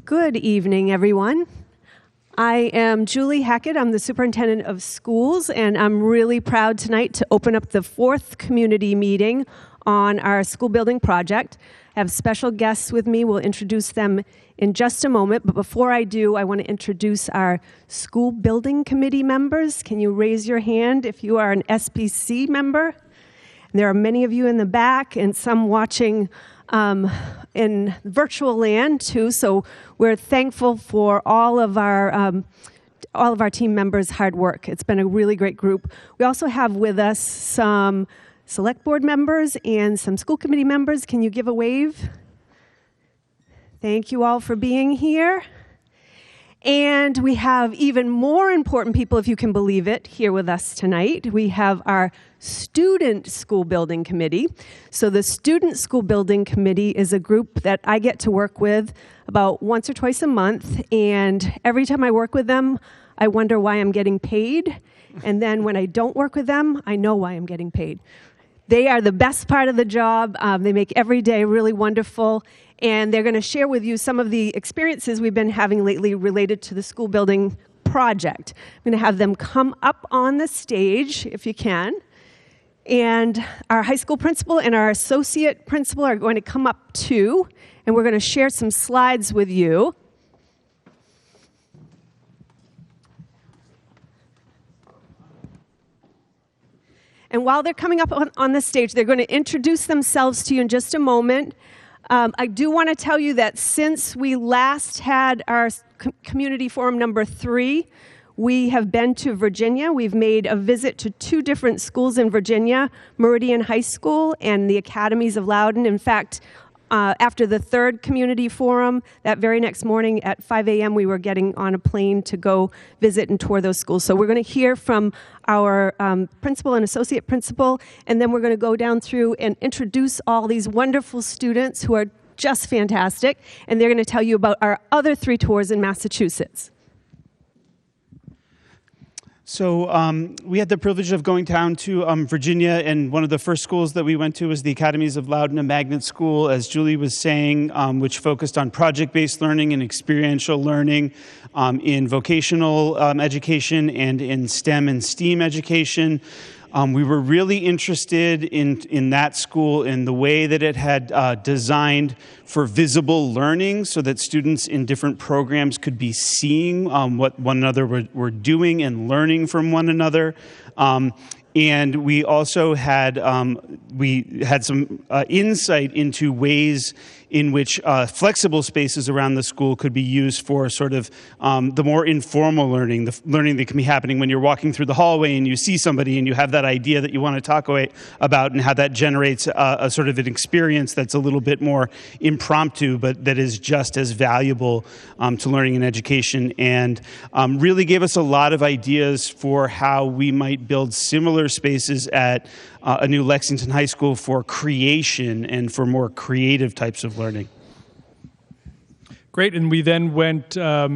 Good evening, everyone. I am Julie Hackett. I'm the superintendent of schools, and I'm really proud tonight to open up the fourth community meeting on our school building project. I have special guests with me. We'll introduce them in just a moment, but before I do, I want to introduce our school building committee members. Can you raise your hand if you are an SBC member? And there are many of you in the back and some watching in virtual land too, so we're thankful for all of our team members' hard work. It's been a really great group. We also have with us some select board members and some school committee members. Can you give a wave? Thank you all for being here. And we have even more important people, if you can believe it, here with us tonight. We have our Student School Building Committee. So the Student School Building Committee is a group that I get to work with about once or twice a month. And every time I work with them, I wonder why I'm getting paid. And then when I don't work with them, I know why I'm getting paid. They are the best part of the job. They make every day really wonderful. And they're going to share with you some of the experiences we've been having lately related to the school building project. I'm going to have them come up on the stage, if you can. And our high school principal and our associate principal are going to come up too. And we're going to share some slides with you. And while they're coming up on the stage, they're going to introduce themselves to you in just a moment. I do want to tell you that since we last had our community forum number 3, we have been to Virginia. We've made a visit to 2 different schools in Virginia, Meridian High School and the Academies of Loudoun. In fact, after the 3rd community forum, that very next morning at 5 a.m., we were getting on a plane to go visit and tour those schools. So we're going to hear from our principal and associate principal, and then we're going to go down through and introduce all these wonderful students who are just fantastic, and they're going to tell you about our other 3 tours in Massachusetts. So we had the privilege of going down to Virginia, and one of the first schools that we went to was the Academies of Loudoun, a magnet school, as Julie was saying, which focused on project-based learning and experiential learning in vocational education and in STEM and STEAM education. We were really interested in that school in the way that it had designed for visible learning so that students in different programs could be seeing what one another were doing and learning from one another. And we also had some insight into ways in which flexible spaces around the school could be used for sort of the more informal learning, the learning that can be happening when you're walking through the hallway and you see somebody and you have that idea that you want to talk about, and how that generates a sort of an experience that's a little bit more impromptu, but that is just as valuable to learning and education, and really gave us a lot of ideas for how we might build similar spaces at a new Lexington High School for creation and for more creative types of learning. Great, and we then went a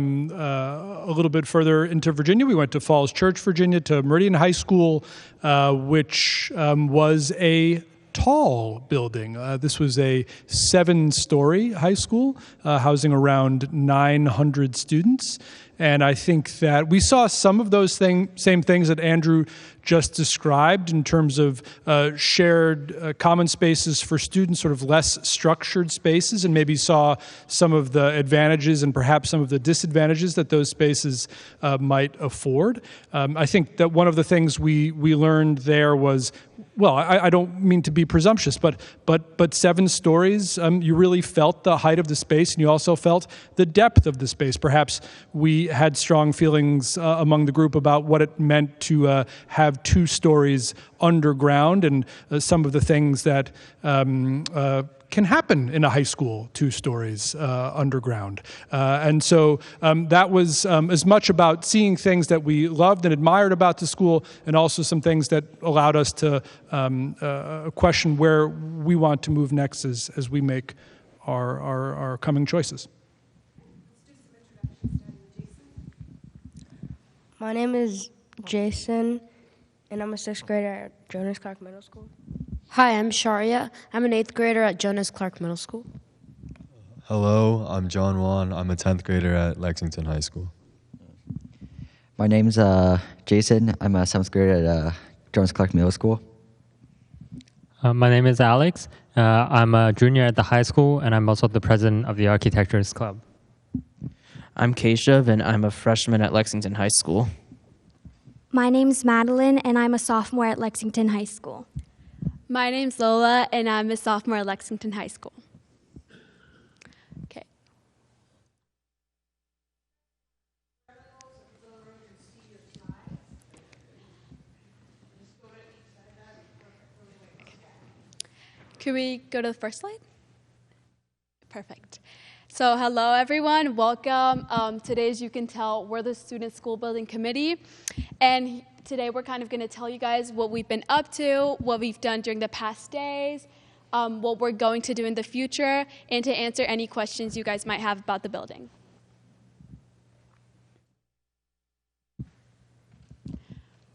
little bit further into Virginia. We went to Falls Church, Virginia, to Meridian High School, which was a tall building. This was a 7-story high school, housing around 900 students. And I think that we saw some of those same things that Andrew just described in terms of shared common spaces for students, sort of less structured spaces, and maybe saw some of the advantages and perhaps some of the disadvantages that those spaces might afford. I think that one of the things we learned there was, well, I don't mean to be presumptuous, but 7 stories, you really felt the height of the space, and you also felt the depth of the space. Perhaps we had strong feelings among the group about what it meant to have 2 stories underground, and some of the things that can happen in a high school 2 stories underground. And so that was as much about seeing things that we loved and admired about the school, and also some things that allowed us to question where we want to move next as we make our coming choices. My name is Jason, and I'm a 6th grader at Jonas Clark Middle School. Hi, I'm Sharia. I'm an 8th grader at Jonas Clark Middle School. Hello, I'm John Wan. I'm a 10th grader at Lexington High School. My name's Jason. I'm a 7th grader at Jones Clark Middle School. My name is Alex. I'm a junior at the high school, and I'm also the president of the Architectures Club. I'm Keshav, and I'm a freshman at Lexington High School. My name's Madeline, and I'm a sophomore at Lexington High School. My name's Lola, and I'm a sophomore at Lexington High School. Okay. Could we go to the first slide? Perfect. So hello, everyone. Welcome. Today, as you can tell, we're the Student School Building Committee. And today, we're kind of going to tell you guys what we've been up to, what we've done during the past days, what we're going to do in the future, and to answer any questions you guys might have about the building.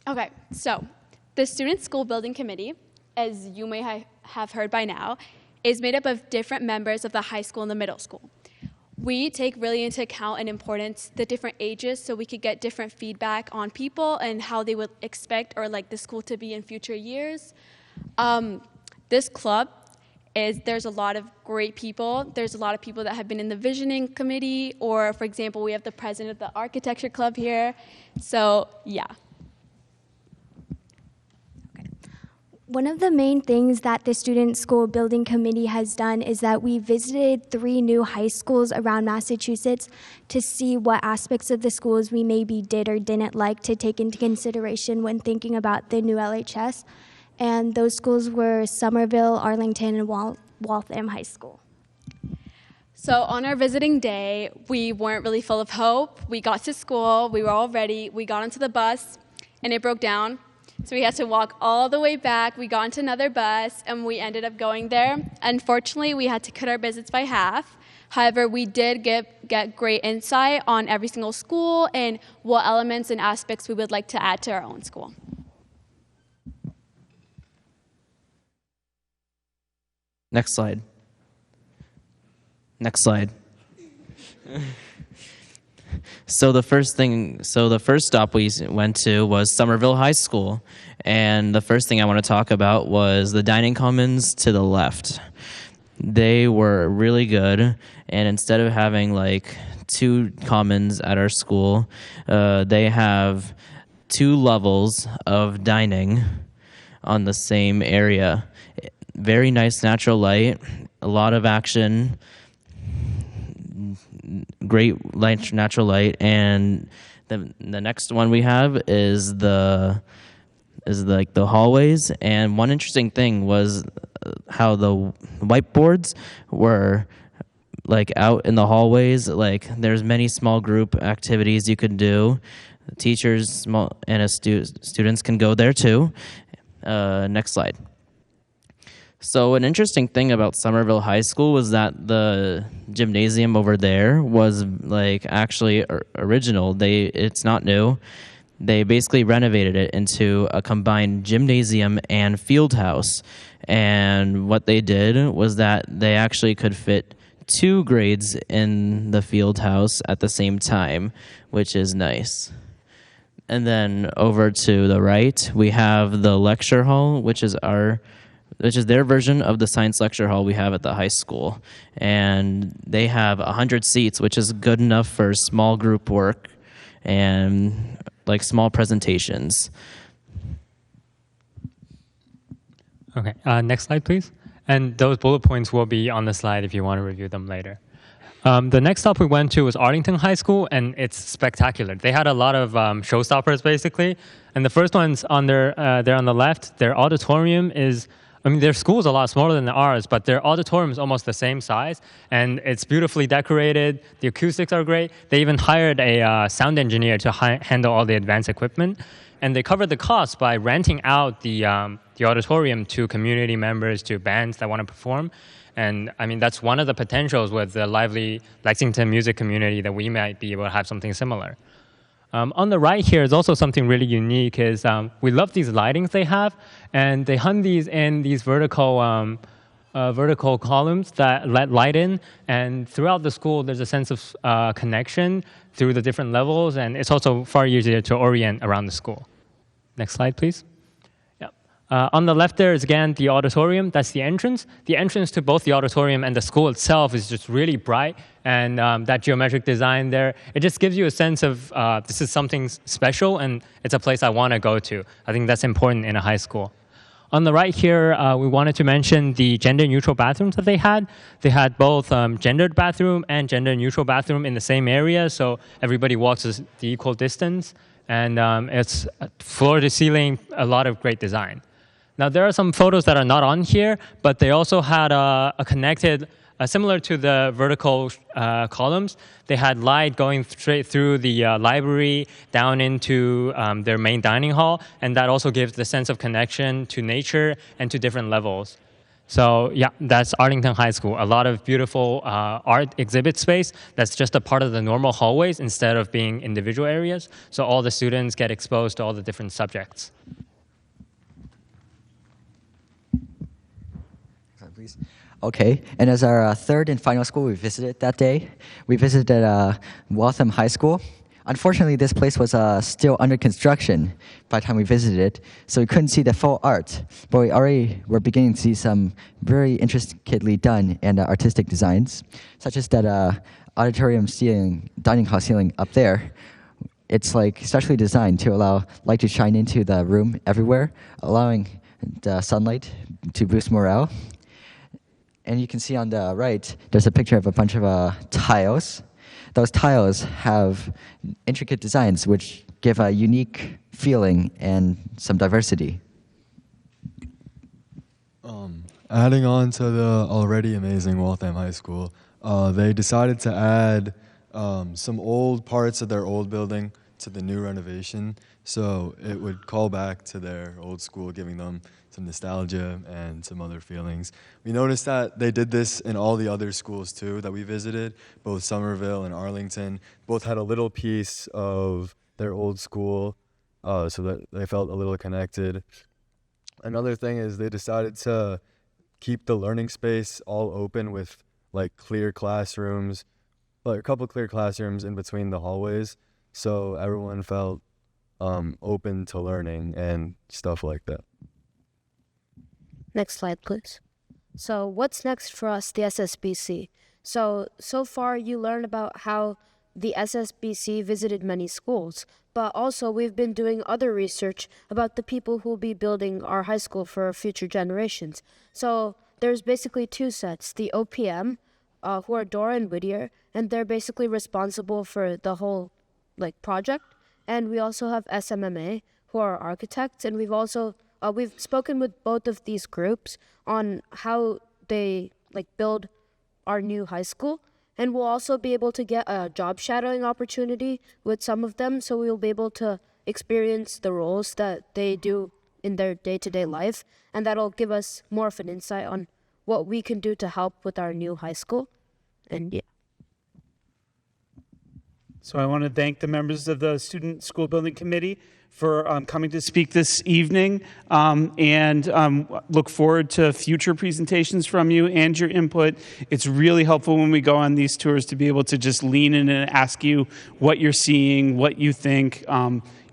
Okay, so the Student School Building Committee, as you may have heard by now, is made up of different members of the high school and the middle school. We take really into account and importance the different ages so we could get different feedback on people and how they would expect or like the school to be in future years. This club there's a lot of great people. There's a lot of people that have been in the visioning committee, or for example, we have the president of the architecture club here. So yeah. One of the main things that the Student School Building Committee has done is that we visited 3 new high schools around Massachusetts to see what aspects of the schools we maybe did or didn't like to take into consideration when thinking about the new LHS. And those schools were Somerville, Arlington, and Waltham High School. So on our visiting day, we weren't really full of hope. We got to school, we were all ready, we got onto the bus, and it broke down. So we had to walk all the way back. We got into another bus, and we ended up going there. Unfortunately, we had to cut our visits by half. However, we did get great insight on every single school and what elements and aspects we would like to add to our own school. Next slide. Next slide. So the first stop we went to was Somerville High School, and the first thing I want to talk about was the dining commons to the left. They were really good, and instead of having like 2 commons at our school, they have 2 levels of dining on the same area. Very nice natural light, a lot of action, great light, natural light, and the next one we have is the hallways. And one interesting thing was how the whiteboards were like out in the hallways. Like there's many small group activities you could do. Teachers and students can go there too. Next slide. So an interesting thing about Somerville High School was that the gymnasium over there was like actually original. It's not new. They basically renovated it into a combined gymnasium and field house. And what they did was that they actually could fit 2 grades in the field house at the same time, which is nice. And then over to the right, we have the lecture hall, which is their version of the science lecture hall we have at the high school. And they have 100 seats, which is good enough for small group work and like small presentations. Okay, next slide, please. And those bullet points will be on the slide if you want to review them later. The next stop we went to was Arlington High School, and it's spectacular. They had a lot of showstoppers, basically. And the first one's on there on the left. Their auditorium their school is a lot smaller than ours, but their auditorium is almost the same size, and it's beautifully decorated. The acoustics are great. They even hired a sound engineer to handle all the advanced equipment, and they covered the cost by renting out the auditorium to community members, to bands that want to perform. And I mean, that's one of the potentials with the lively Lexington music community that we might be able to have something similar. On the right here is also something really unique is we love these lightings they have, and they hung these in these vertical vertical columns that let light in. And throughout the school, there's a sense of connection through the different levels. And it's also far easier to orient around the school. Next slide, please. On the left there is, again, the auditorium. That's the entrance. The entrance to both the auditorium and the school itself is just really bright. And that geometric design there, it just gives you a sense of this is something special and it's a place I want to go to. I think that's important in a high school. On the right here, we wanted to mention the gender-neutral bathrooms that they had. They had both gendered bathroom and gender-neutral bathroom in the same area, so everybody walks the equal distance. And it's floor to ceiling, a lot of great design. Now, there are some photos that are not on here, but they also had a connected, similar to the vertical columns, they had light going straight through the library down into their main dining hall, and that also gives the sense of connection to nature and to different levels. So yeah, that's Arlington High School. A lot of beautiful art exhibit space that's just a part of the normal hallways instead of being individual areas. So all the students get exposed to all the different subjects. Please. Okay, and as our third and final school we visited that day, we visited Waltham High School. Unfortunately, this place was still under construction by the time we visited it, so we couldn't see the full art, but we already were beginning to see some very intricately done and artistic designs, such as that auditorium ceiling, dining hall ceiling up there. It's like specially designed to allow light to shine into the room everywhere, allowing the sunlight to boost morale. And you can see on the right, there's a picture of a bunch of tiles. Those tiles have intricate designs which give a unique feeling and some diversity. Adding on to the already amazing Waltham High School, they decided to add some old parts of their old building to the new renovation, so it would call back to their old school, giving them some nostalgia and some other feelings. We noticed that they did this in all the other schools too that we visited, both Somerville and Arlington. Both had a little piece of their old school, so that they felt a little connected. Another thing is they decided to keep the learning space all open with like clear classrooms, like a couple clear classrooms in between the hallways, so everyone felt open to learning and stuff like that. Next slide, please. So what's next for us, the SSBC? So far you learned about how the SSBC visited many schools, but also we've been doing other research about the people who will be building our high school for future generations. So there's basically two sets, the OPM, who are Dora and Whittier, and they're basically responsible for the whole project. And we also have SMMA, who are architects, and we've spoken with both of these groups on how they build our new high school, and we'll also be able to get a job shadowing opportunity with some of them, so we'll be able to experience the roles that they do in their day-to-day life, and that'll give us more of an insight on what we can do to help with our new high school. And yeah. So I want to thank the members of the Student School Building Committee for coming to speak this evening, and look forward to future presentations from you and your input. It's really helpful when we go on these tours to be able to just lean in and ask you what you're seeing, what you think.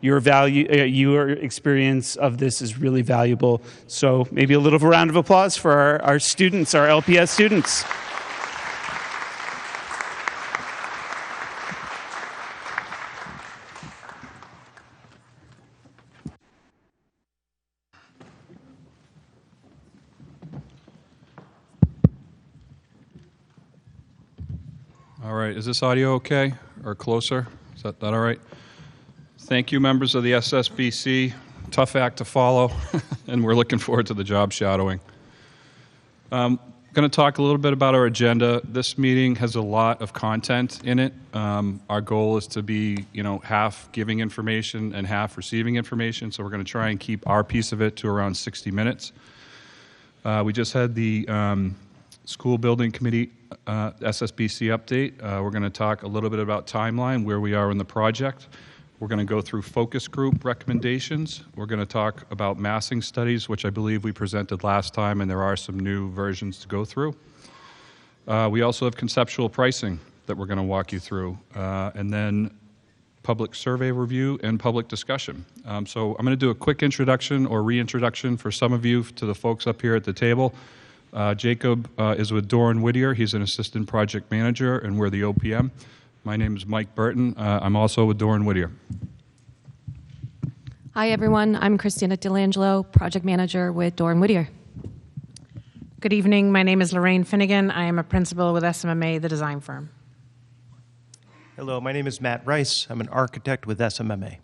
Your experience of this is really valuable. So maybe a little round of applause for our students, our LPS students. All right, is this audio okay or closer? Is that all right? Thank you, members of the SSBC. Tough act to follow, and we're looking forward to the job shadowing. I'm going to talk a little bit about our agenda. This meeting has a lot of content in it. Our goal is to be, half giving information and half receiving information, so we're going to try and keep our piece of it to around 60 minutes. We just had the School Building Committee SSBC update. We're going to talk a little bit about timeline, where we are in the project. We're going to go through focus group recommendations. We're going to talk about massing studies, which I believe we presented last time, and there are some new versions to go through. We also have conceptual pricing that we're going to walk you through, and then public survey review and public discussion. So I'm going to do a quick introduction or reintroduction for some of you to the folks up here at the table. Jacob is with Doran Whittier. He's an assistant project manager, and we're the OPM. My name is Mike Burton. I'm also with Doran Whittier. Hi, everyone. I'm Christina Delangelo, project manager with Doran Whittier. Good evening. My name is Lorraine Finnegan. I am a principal with SMMA, the design firm. Hello, my name is Matt Rice. I'm an architect with SMMA.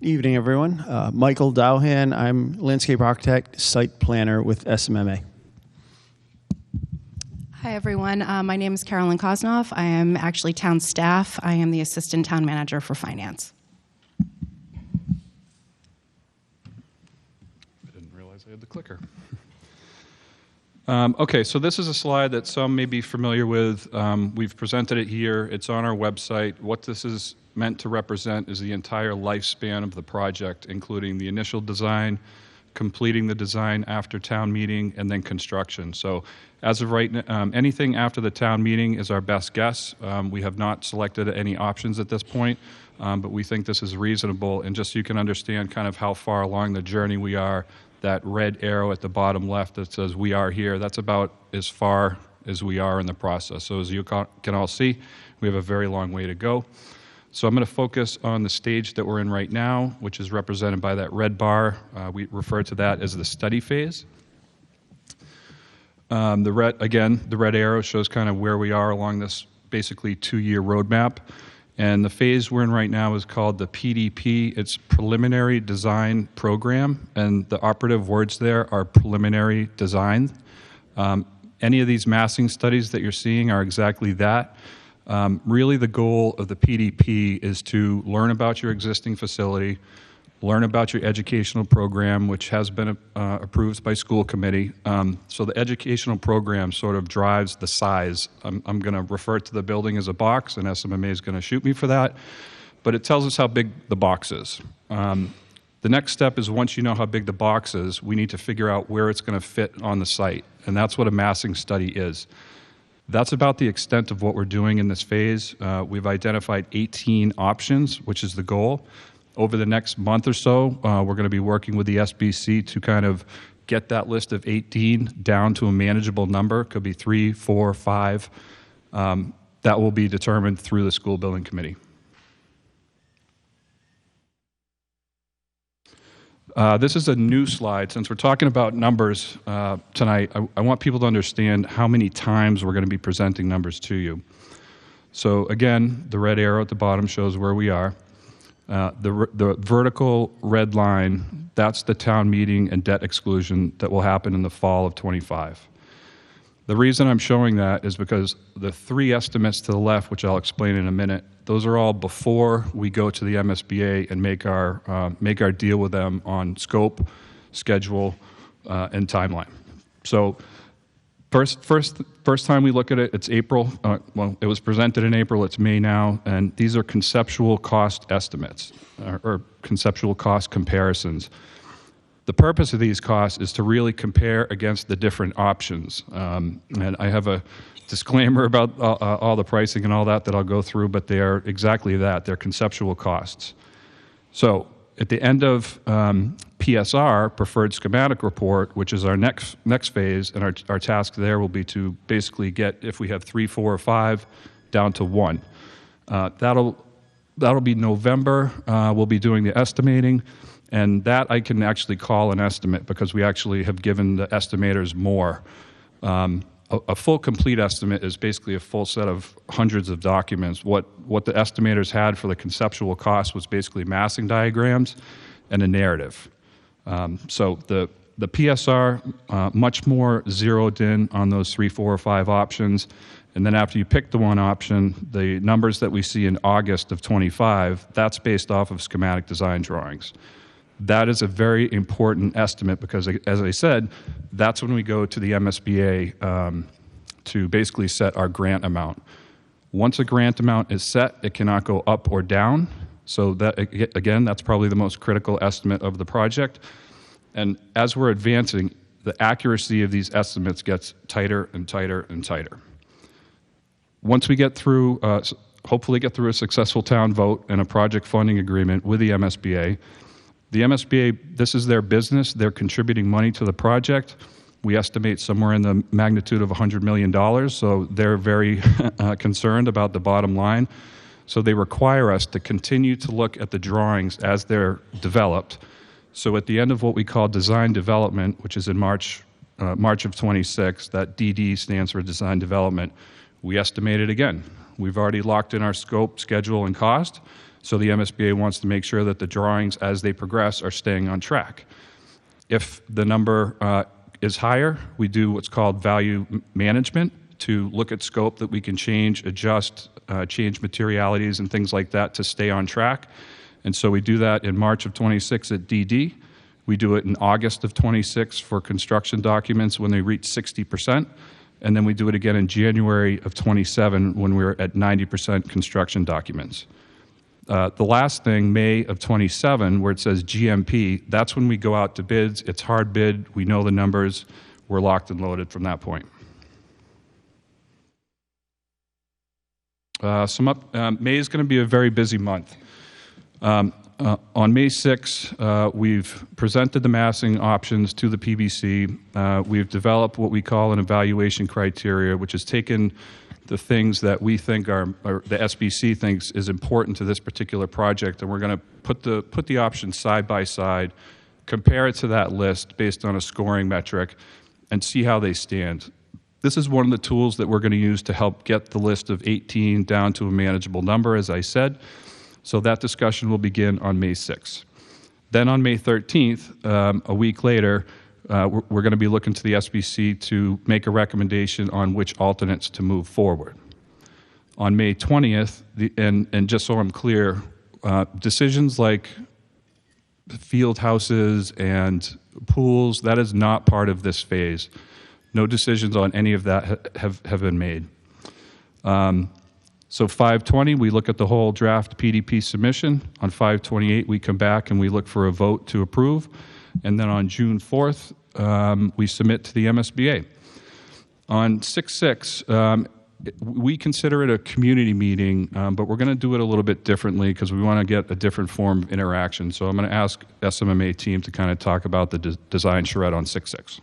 Evening, everyone. Michael Dowhan. I'm landscape architect, site planner with SMMA. Hi, everyone. My name is Carolyn Kosnoff. I am actually town staff. I am the assistant town manager for finance. I didn't realize I had the clicker. Okay, so this is a slide that some may be familiar with. We've presented it here. It's on our website. What this is meant to represent is the entire lifespan of the project, including the initial design, completing the design after town meeting, and then construction. So as of right now, anything after the town meeting is our best guess. We have not selected any options at this point, but we think this is reasonable. And just so you can understand kind of how far along the journey we are, that red arrow at the bottom left that says we are here, that's about as far as we are in the process. So as you can all see, we have a very long way to go. So I'm going to focus on the stage that we're in right now, which is represented by that red bar. We refer to that as the study phase. The red arrow shows kind of where we are along this basically 2-year roadmap. And the phase we're in right now is called the PDP. It's Preliminary Design Program, and the operative words there are preliminary design. Any of these massing studies that you're seeing are exactly that. Really the goal of the PDP is to learn about your existing facility, learn about your educational program, which has been approved by school committee. So the educational program sort of drives the size. I'm going to refer to the building as a box, and SMMA is going to shoot me for that, but it tells us how big the box is. The next step is once you know how big the box is, we need to figure out where it's going to fit on the site, and that's what a massing study is. That's about the extent of what we're doing in this phase. We've identified 18 options, which is the goal. Over the next month or so, we're going to be working with the SBC to kind of get that list of 18 down to a manageable number. It could be 3, 4, 5. That will be determined through the school building committee. This is a new slide. Since we're talking about numbers tonight, I want people to understand how many times we're going to be presenting numbers to you. So again, the red arrow at the bottom shows where we are. The vertical red line, that's the town meeting and debt exclusion that will happen in the fall of '25. The reason I'm showing that is because the 3 estimates to the left, which I'll explain in a minute, those are all before we go to the MSBA and make our deal with them on scope, schedule, and timeline. So first time we look at it, it's April. Well, it was presented in April. It's May now, and these are conceptual cost estimates or conceptual cost comparisons. The purpose of these costs is to really compare against the different options. And I have a disclaimer about all the pricing and all that I'll go through, but they are exactly that. They're conceptual costs. So at the end of PSR, Preferred Schematic Report, which is our next phase, and our task there will be to basically get, if we have 3, 4, or 5, down to 1. That'll be November. We'll be doing the estimating, and that I can actually call an estimate because we actually have given the estimators more. A full complete estimate is basically a full set of hundreds of documents. What the estimators had for the conceptual cost was basically massing diagrams and a narrative. So the PSR, much more zeroed in on those 3, 4, or 5 options. And then after you pick the one option, the numbers that we see in August of '25, that's based off of schematic design drawings. That is a very important estimate because, as I said, that's when we go to the MSBA to basically set our grant amount. Once a grant amount is set, it cannot go up or down. So that, again, that's probably the most critical estimate of the project. And as we're advancing, the accuracy of these estimates gets tighter and tighter and tighter. Once we get through, hopefully get through a successful town vote and a project funding agreement with the MSBA, this is their business. They're contributing money to the project. We estimate somewhere in the magnitude of $100 million, so they're very concerned about the bottom line. So they require us to continue to look at the drawings as they're developed. So at the end of what we call design development, which is in March of 26, that DD stands for design development, we estimate it again. We've already locked in our scope, schedule, and cost, so the MSBA wants to make sure that the drawings, as they progress, are staying on track. If the number is higher, we do what's called value management to look at scope that we can change, adjust, change materialities and things like that to stay on track. And so we do that in March of 26 at DD. We do it in August of 26 for construction documents when they reach 60%. And then we do it again in January of 27 when we're at 90% construction documents. The last thing, May of 27, where it says GMP, that's when we go out to bids. It's hard bid. We know the numbers. We're locked and loaded from that point. May is going to be a very busy month. On May 6, we've presented the massing options to the PBC. We've developed what we call an evaluation criteria, which has taken the things that we think or the SBC thinks is important to this particular project, and we're going to put the options side by side, compare it to that list based on a scoring metric, and see how they stand. This is one of the tools that we're going to use to help get the list of 18 down to a manageable number, as I said. So that discussion will begin on May 6th. Then on May 13th, a week later, we're going to be looking to the SBC to make a recommendation on which alternates to move forward. On May 20th, and just so I'm clear, decisions like field houses and pools, that is not part of this phase. No decisions on any of that have been made. So 5/20, we look at the whole draft PDP submission. On 5/28, we come back and we look for a vote to approve. And then on June 4th, we submit to the MSBA. On 6/6, we consider it a community meeting, but we're going to do it a little bit differently because we want to get a different form of interaction. So I'm going to ask SMMA team to kind of talk about the design charrette on 6/6.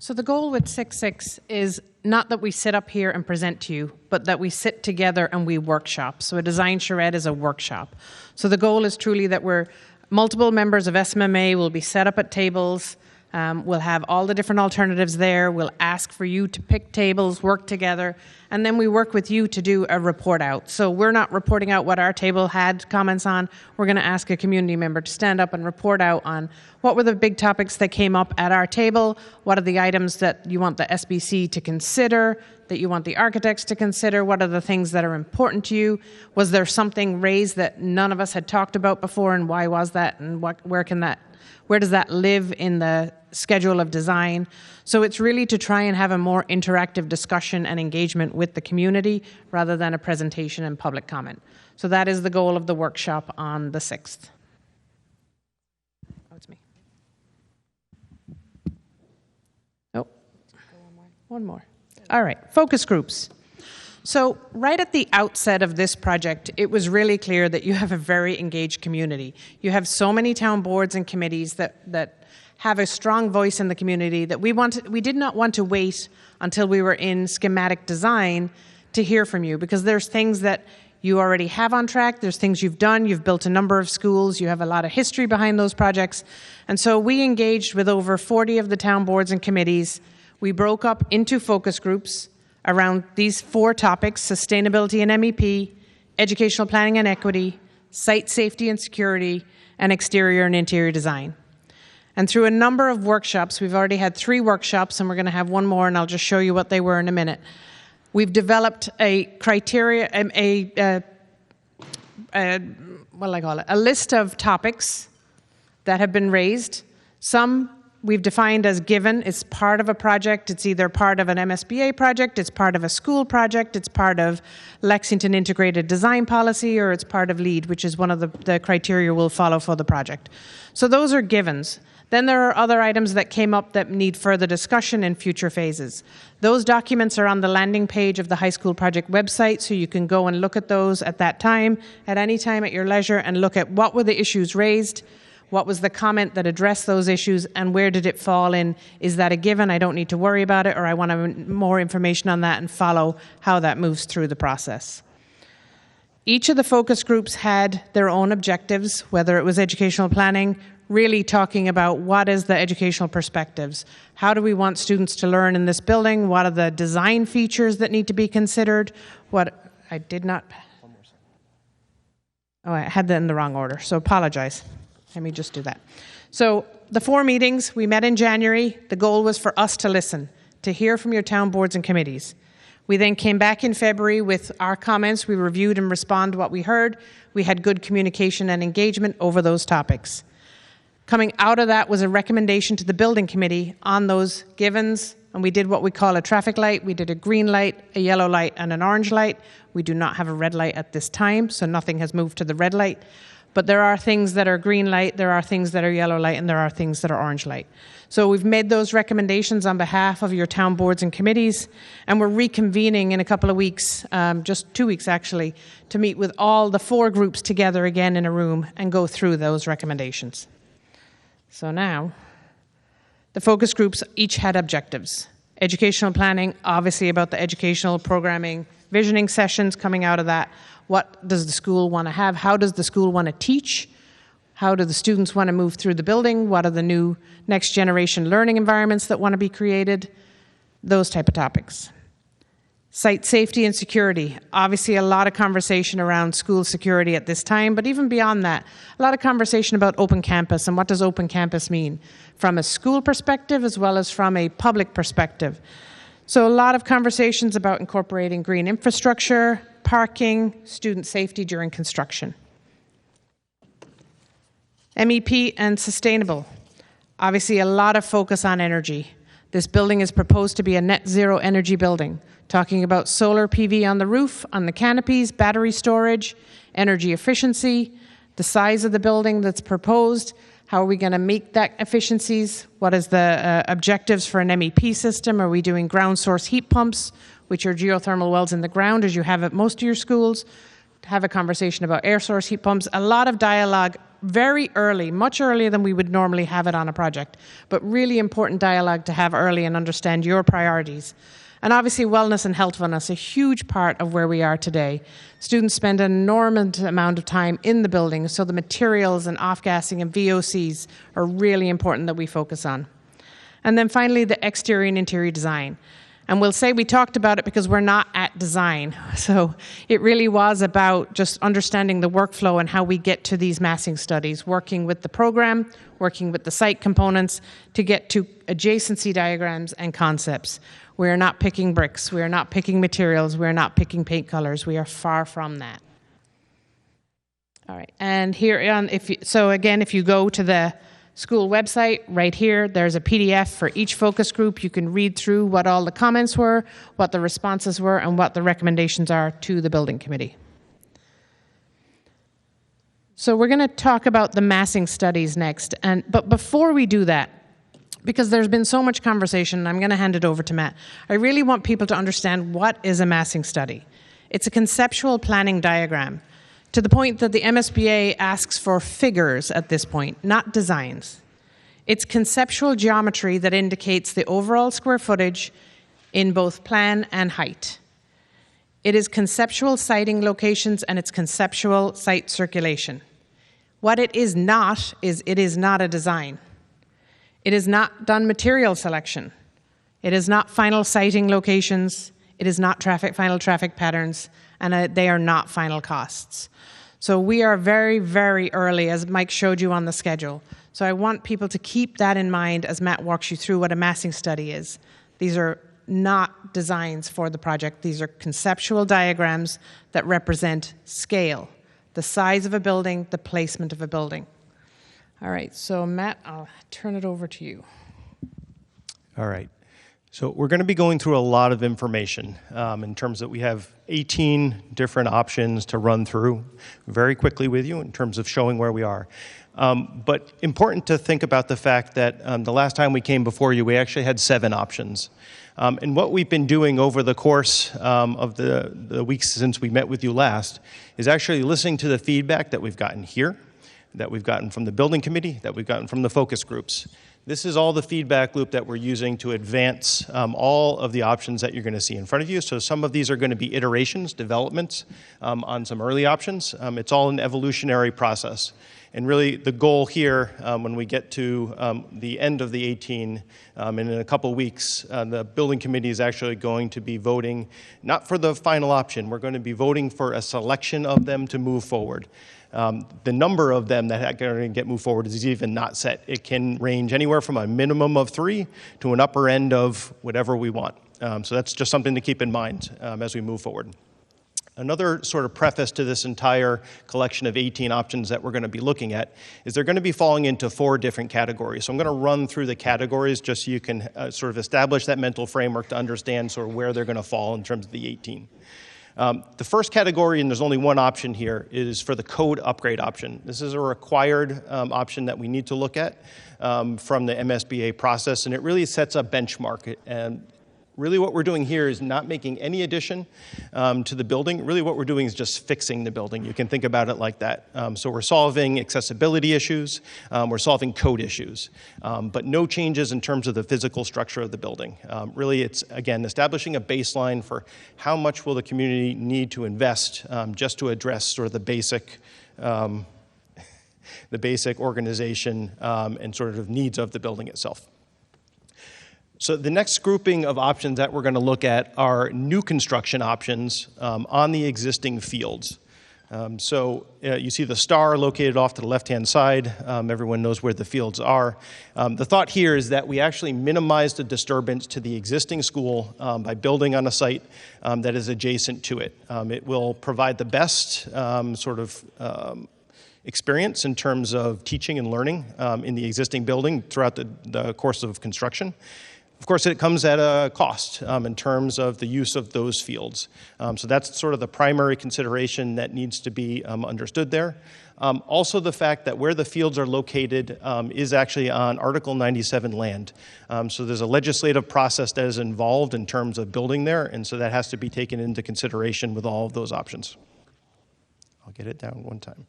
So the goal with 6/6 is not that we sit up here and present to you, but that we sit together and we workshop. So a design charrette is a workshop. So the goal is truly that multiple members of SMMA will be set up at tables. We'll have all the different alternatives there. We'll ask for you to pick tables, work together, and then we work with you to do a report out. So we're not reporting out what our table had comments on. We're going to ask a community member to stand up and report out on what were the big topics that came up at our table, what are the items that you want the SBC to consider, that you want the architects to consider, what are the things that are important to you, was there something raised that none of us had talked about before, and why was that, and where does that live in the schedule of design? So it's really to try and have a more interactive discussion and engagement with the community rather than a presentation and public comment. So that is the goal of the workshop on the 6th. Oh, it's me. Nope. One more. All right, focus groups. So right at the outset of this project, it was really clear that you have a very engaged community. You have so many town boards and committees that have a strong voice in the community that we did not want to wait until we were in schematic design to hear from you, because there's things that you already have on track, there's things you've done, you've built a number of schools, you have a lot of history behind those projects. And so we engaged with over 40 of the town boards and committees. We broke up into focus groups around these 4 topics: sustainability and MEP, educational planning and equity, site safety and security, and exterior and interior design. And through a number of workshops, we've already had 3 workshops, and we're going to have one more, and I'll just show you what they were in a minute. We've developed a criteria, a list of topics that have been raised. Some we've defined as given. It's part of a project. It's either part of an MSBA project, it's part of a school project, it's part of Lexington Integrated Design Policy, or it's part of LEAD, which is one of the criteria we'll follow for the project. So those are givens. Then there are other items that came up that need further discussion in future phases. Those documents are on the landing page of the high school project website, so you can go and look at those at that time, at any time at your leisure, and look at what were the issues raised, what was the comment that addressed those issues, and where did it fall in? Is that a given? I don't need to worry about it, or I want more information on that and follow how that moves through the process. Each of the focus groups had their own objectives, whether it was educational planning, really talking about what is the educational perspectives. How do we want students to learn in this building? What are the design features that need to be considered? What I did not... Oh, I had that in the wrong order, so apologize. Let me just do that. So the 4 meetings, we met in January. The goal was for us to listen, to hear from your town boards and committees. We then came back in February with our comments. We reviewed and responded to what we heard. We had good communication and engagement over those topics. Coming out of that was a recommendation to the building committee on those givens, and we did what we call a traffic light. We did a green light, a yellow light, and an orange light. We do not have a red light at this time, so nothing has moved to the red light. But there are things that are green light, there are things that are yellow light, and there are things that are orange light. So we've made those recommendations on behalf of your town boards and committees, and we're reconvening in a couple of weeks, just 2 weeks actually, to meet with all the 4 groups together again in a room and go through those recommendations. So now, the focus groups each had objectives. Educational planning, obviously about the educational programming, visioning sessions coming out of that. What does the school want to have? How does the school want to teach? How do the students want to move through the building? What are the new next generation learning environments that want to be created? Those type of topics. Site safety and security. Obviously a lot of conversation around school security at this time, but even beyond that, a lot of conversation about open campus and what does open campus mean from a school perspective as well as from a public perspective. So a lot of conversations about incorporating green infrastructure, parking, student safety during construction. MEP and sustainable. Obviously a lot of focus on energy. This building is proposed to be a net zero energy building, talking about solar PV on the roof, on the canopies, battery storage, energy efficiency, the size of the building that's proposed, how are we going to make that efficiencies, what is the objectives for an MEP system, are we doing ground source heat pumps, which are geothermal wells in the ground as you have at most of your schools, have a conversation about air source heat pumps, a lot of dialogue very early, much earlier than we would normally have it on a project, but really important dialogue to have early and understand your priorities. And obviously wellness and health wellness, a huge part of where we are today. Students spend an enormous amount of time in the building, so the materials and off-gassing and VOCs are really important that we focus on. And then finally, the exterior and interior design. And we'll say we talked about it because we're not at design. So it really was about just understanding the workflow and how we get to these massing studies, working with the program, working with the site components to get to adjacency diagrams and concepts. We are not picking bricks. We are not picking materials. We are not picking paint colors. We are far from that. All right. And here on, if you go to the school website, right here, there's a PDF for each focus group. You can read through what all the comments were, what the responses were, and what the recommendations are to the building committee. So we're going to talk about the massing studies next. But before we do that, because there's been so much conversation, I'm going to hand it over to Matt. I really want people to understand what is a massing study. It's a conceptual planning diagram, to the point that the MSBA asks for figures at this point, not designs. It's conceptual geometry that indicates the overall square footage in both plan and height. It is conceptual siting locations and it's conceptual site circulation. What it is not a design. It is not done material selection. It is not final siting locations. It is not final traffic patterns, and they are not final costs. So we are very, very early, as Mike showed you on the schedule. So I want people to keep that in mind as Matt walks you through what a massing study is. These are not designs for the project. These are conceptual diagrams that represent scale, the size of a building, the placement of a building. All right, so Matt, I'll turn it over to you. All right. So we're going to be going through a lot of information in terms that we have 18 different options to run through very quickly with you in terms of showing where we are. But important to think about the fact that the last time we came before you, we actually had 7 options. And what we've been doing over the course of the weeks since we met with you last is actually listening to the feedback that we've gotten here, that we've gotten from the building committee, that we've gotten from the focus groups. This is all the feedback loop that we're using to advance all of the options that you're going to see in front of you. So some of these are going to be iterations, developments on some early options. It's all an evolutionary process. And really the goal here when we get to the end of the 18 and in a couple weeks, the building committee is actually going to be voting not for the final option. We're going to be voting for a selection of them to move forward. The number of them that are going to get moved forward is even not set. It can range anywhere from a minimum of 3 to an upper end of whatever we want. So that's just something to keep in mind as we move forward. Another sort of preface to this entire collection of 18 options that we're going to be looking at is they're going to be falling into 4 different categories. So I'm going to run through the categories just so you can sort of establish that mental framework to understand sort of where they're going to fall in terms of the 18. The first category, and there's only one option here, is for the code upgrade option. This is a required option that we need to look at from the MSBA process, and it really sets a benchmark. And really what we're doing here is not making any addition to the building. Really what we're doing is just fixing the building. You can think about it like that. So we're solving accessibility issues, we're solving code issues, but no changes in terms of the physical structure of the building. Really it's, again, establishing a baseline for how much will the community need to invest just to address sort of the basic organization and sort of needs of the building itself. So the next grouping of options that we're going to look at are new construction options on the existing fields. You see the star located off to the left-hand side. Everyone knows where the fields are. The thought here is that we actually minimize the disturbance to the existing school by building on a site that is adjacent to it. It will provide the best experience in terms of teaching and learning in the existing building throughout the course of construction. Of course, it comes at a cost in terms of the use of those fields. So that's sort of the primary consideration that needs to be understood there. Also the fact that where the fields are located is actually on Article 97 land. So there's a legislative process that is involved in terms of building there, and so that has to be taken into consideration with all of those options. I'll get it down one time.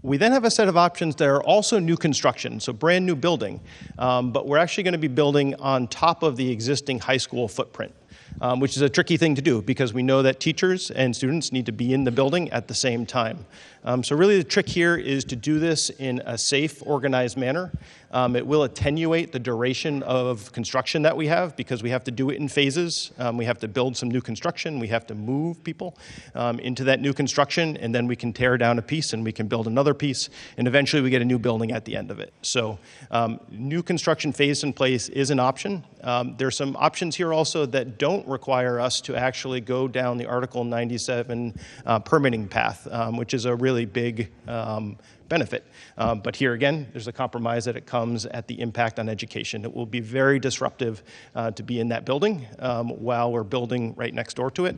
We then have a set of options that are also new construction, so brand new building, but we're actually going to be building on top of the existing high school footprint, which is a tricky thing to do because we know that teachers and students need to be in the building at the same time. So really the trick here is to do this in a safe, organized manner. It will attenuate the duration of construction that we have because we have to do it in phases. We have to build some new construction. We have to move people into that new construction, and then we can tear down a piece and we can build another piece, and eventually we get a new building at the end of it. So new construction phase in place is an option. There's some options here also that don't require us to actually go down the Article 97 permitting path, which is a really big benefit. But here again, there's a compromise that it comes at the impact on education. It will be very disruptive to be in that building while we're building right next door to it.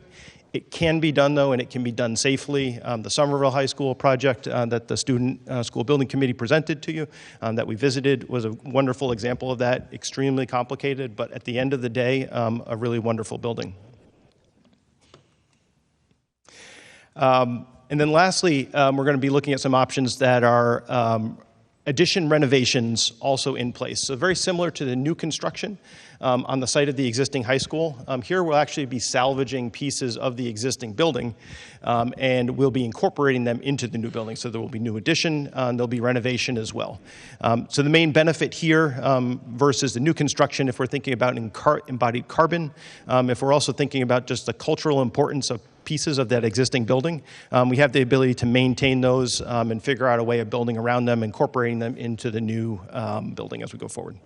It can be done though, and it can be done safely. The Somerville High School project that the Student School Building Committee presented to you that we visited was a wonderful example of that. Extremely complicated, but at the end of the day, a really wonderful building. And then lastly, we're going to be looking at some options that are addition renovations also in place. So very similar to the new construction on the site of the existing high school. Here we'll actually be salvaging pieces of the existing building and we'll be incorporating them into the new building. So there will be new addition, there'll be renovation as well. So the main benefit here versus the new construction, if we're thinking about embodied carbon, if we're also thinking about just the cultural importance of pieces of that existing building, we have the ability to maintain those and figure out a way of building around them, incorporating them into the new building as we go forward.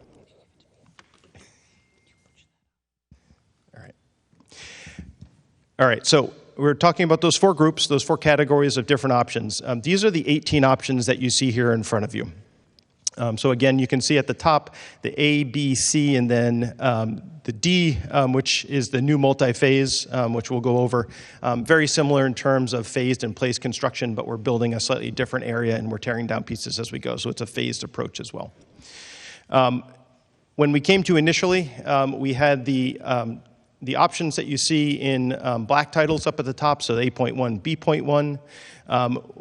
All right, so we're talking about those 4 groups, those 4 categories of different options. These are the 18 options that you see here in front of you. So again, you can see at the top the A, B, C, and then the D, which is the new multi-phase, which we'll go over. Very similar in terms of phased and placed construction, but we're building a slightly different area and we're tearing down pieces as we go. So it's a phased approach as well. When we came to initially, we had the options that you see in black titles up at the top, so A.1, B.1.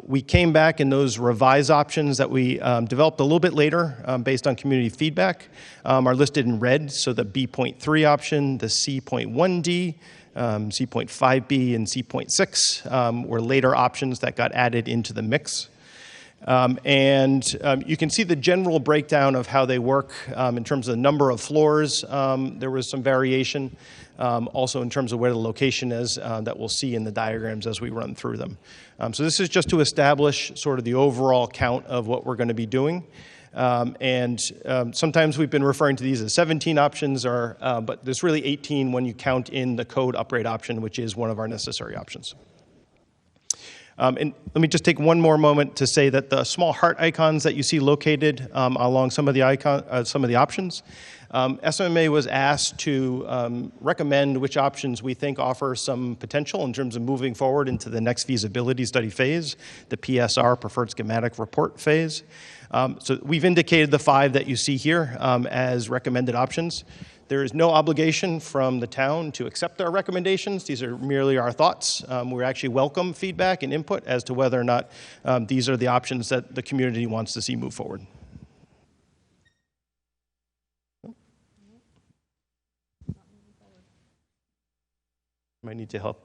We came back and those revised options that we developed a little bit later based on community feedback are listed in red. So the B.3 option, the C.1D, C.5B, and C.6 were later options that got added into the mix. You can see the general breakdown of how they work in terms of the number of floors. There was some variation. Also in terms of where the location is that we'll see in the diagrams as we run through them. So this is just to establish sort of the overall count of what we're going to be doing. Sometimes we've been referring to these as 17 options, but there's really 18 when you count in the code upgrade option, which is one of our necessary options. And let me just take one more moment to say that the small heart icons that you see located along some of the options, SMMA was asked to recommend which options we think offer some potential in terms of moving forward into the next feasibility study phase, the PSR, Preferred Schematic Report phase. So we've indicated the 5 that you see here as recommended options. There is no obligation from the town to accept our recommendations. These are merely our thoughts. We actually welcome feedback and input as to whether or not these are the options that the community wants to see move forward. Might need to help.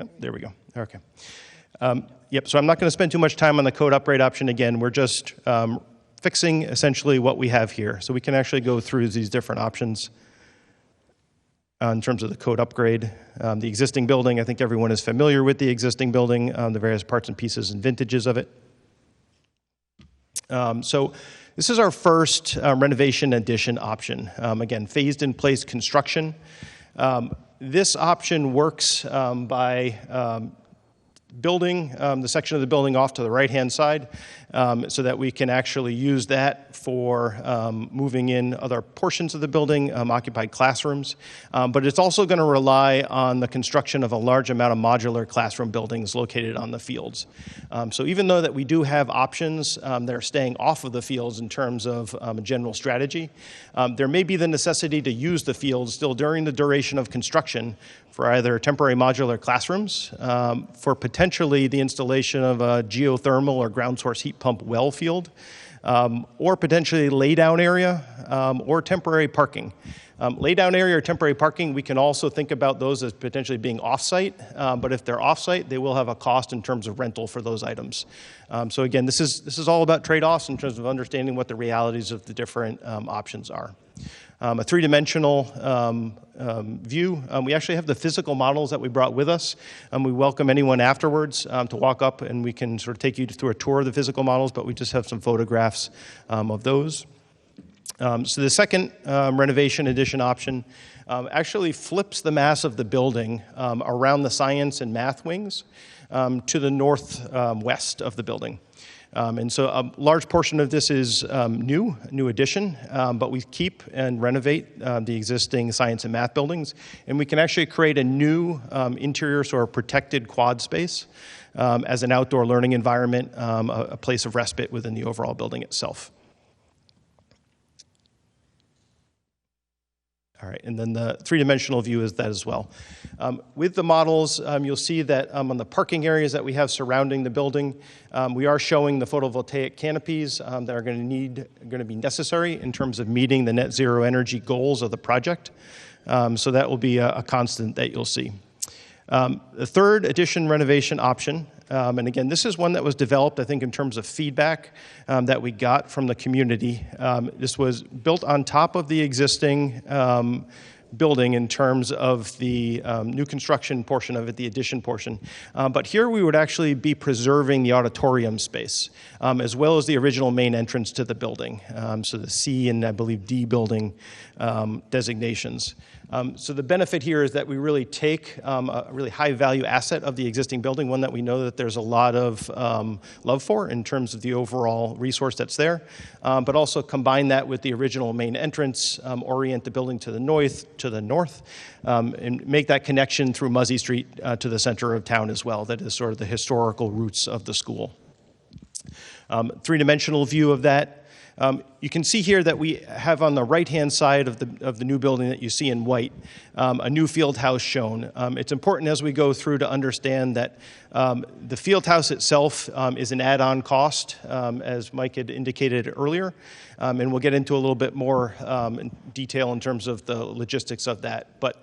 Oh, there we go. Okay. Yep, so I'm not going to spend too much time on the code upgrade option again. We're just fixing essentially what we have here. So we can actually go through these different options in terms of the code upgrade. The existing building, I think everyone is familiar with the existing building, the various parts and pieces and vintages of it. So this is our first renovation addition option. Again, phased in place construction. This option works by building the section of the building off to the right-hand side so that we can actually use that for moving in other portions of the building, occupied classrooms. But it's also going to rely on the construction of a large amount of modular classroom buildings located on the fields. So even though that we do have options that are staying off of the fields in terms of a general strategy, there may be the necessity to use the fields still during the duration of construction for either temporary modular classrooms, for potentially the installation of a geothermal or ground source heat pump well field, or potentially laydown area, or temporary parking. Laydown area or temporary parking, we can also think about those as potentially being off-site, but if they're off-site, they will have a cost in terms of rental for those items. So again, this is all about trade-offs in terms of understanding what the realities of the different options are. A three-dimensional view. We actually have the physical models that we brought with us. We welcome anyone afterwards to walk up and we can sort of take you through a tour of the physical models, but we just have some photographs of those. So the second renovation addition option actually flips the mass of the building around the science and math wings to the northwest of the building. And so a large portion of this is new addition, but we keep and renovate the existing science and math buildings. And we can actually create a new interior sort of protected quad space as an outdoor learning environment, a place of respite within the overall building itself. All right, and then the three-dimensional view is that as well. With the models, you'll see that on the parking areas that we have surrounding the building, we are showing the photovoltaic canopies that are going to be necessary in terms of meeting the net zero energy goals of the project. So that will be a constant that you'll see. The third addition renovation option, and again, this is one that was developed, I think, in terms of feedback that we got from the community. This was built on top of the existing building in terms of the new construction portion of it, the addition portion. But here we would actually be preserving the auditorium space, as well as the original main entrance to the building. So the C and I believe D building designations. So the benefit here is that we really take a really high value asset of the existing building, one that we know that there's a lot of love for in terms of the overall resource that's there, but also combine that with the original main entrance, orient the building to the north, and make that connection through Muzzy Street to the center of town as well. That is sort of the historical roots of the school. Three-dimensional view of that. You can see here that we have on the right-hand side of the new building that you see in white, a new field house shown. It's important as we go through to understand that the field house itself is an add-on cost, as Mike had indicated earlier, and we'll get into a little bit more in detail in terms of the logistics of that. But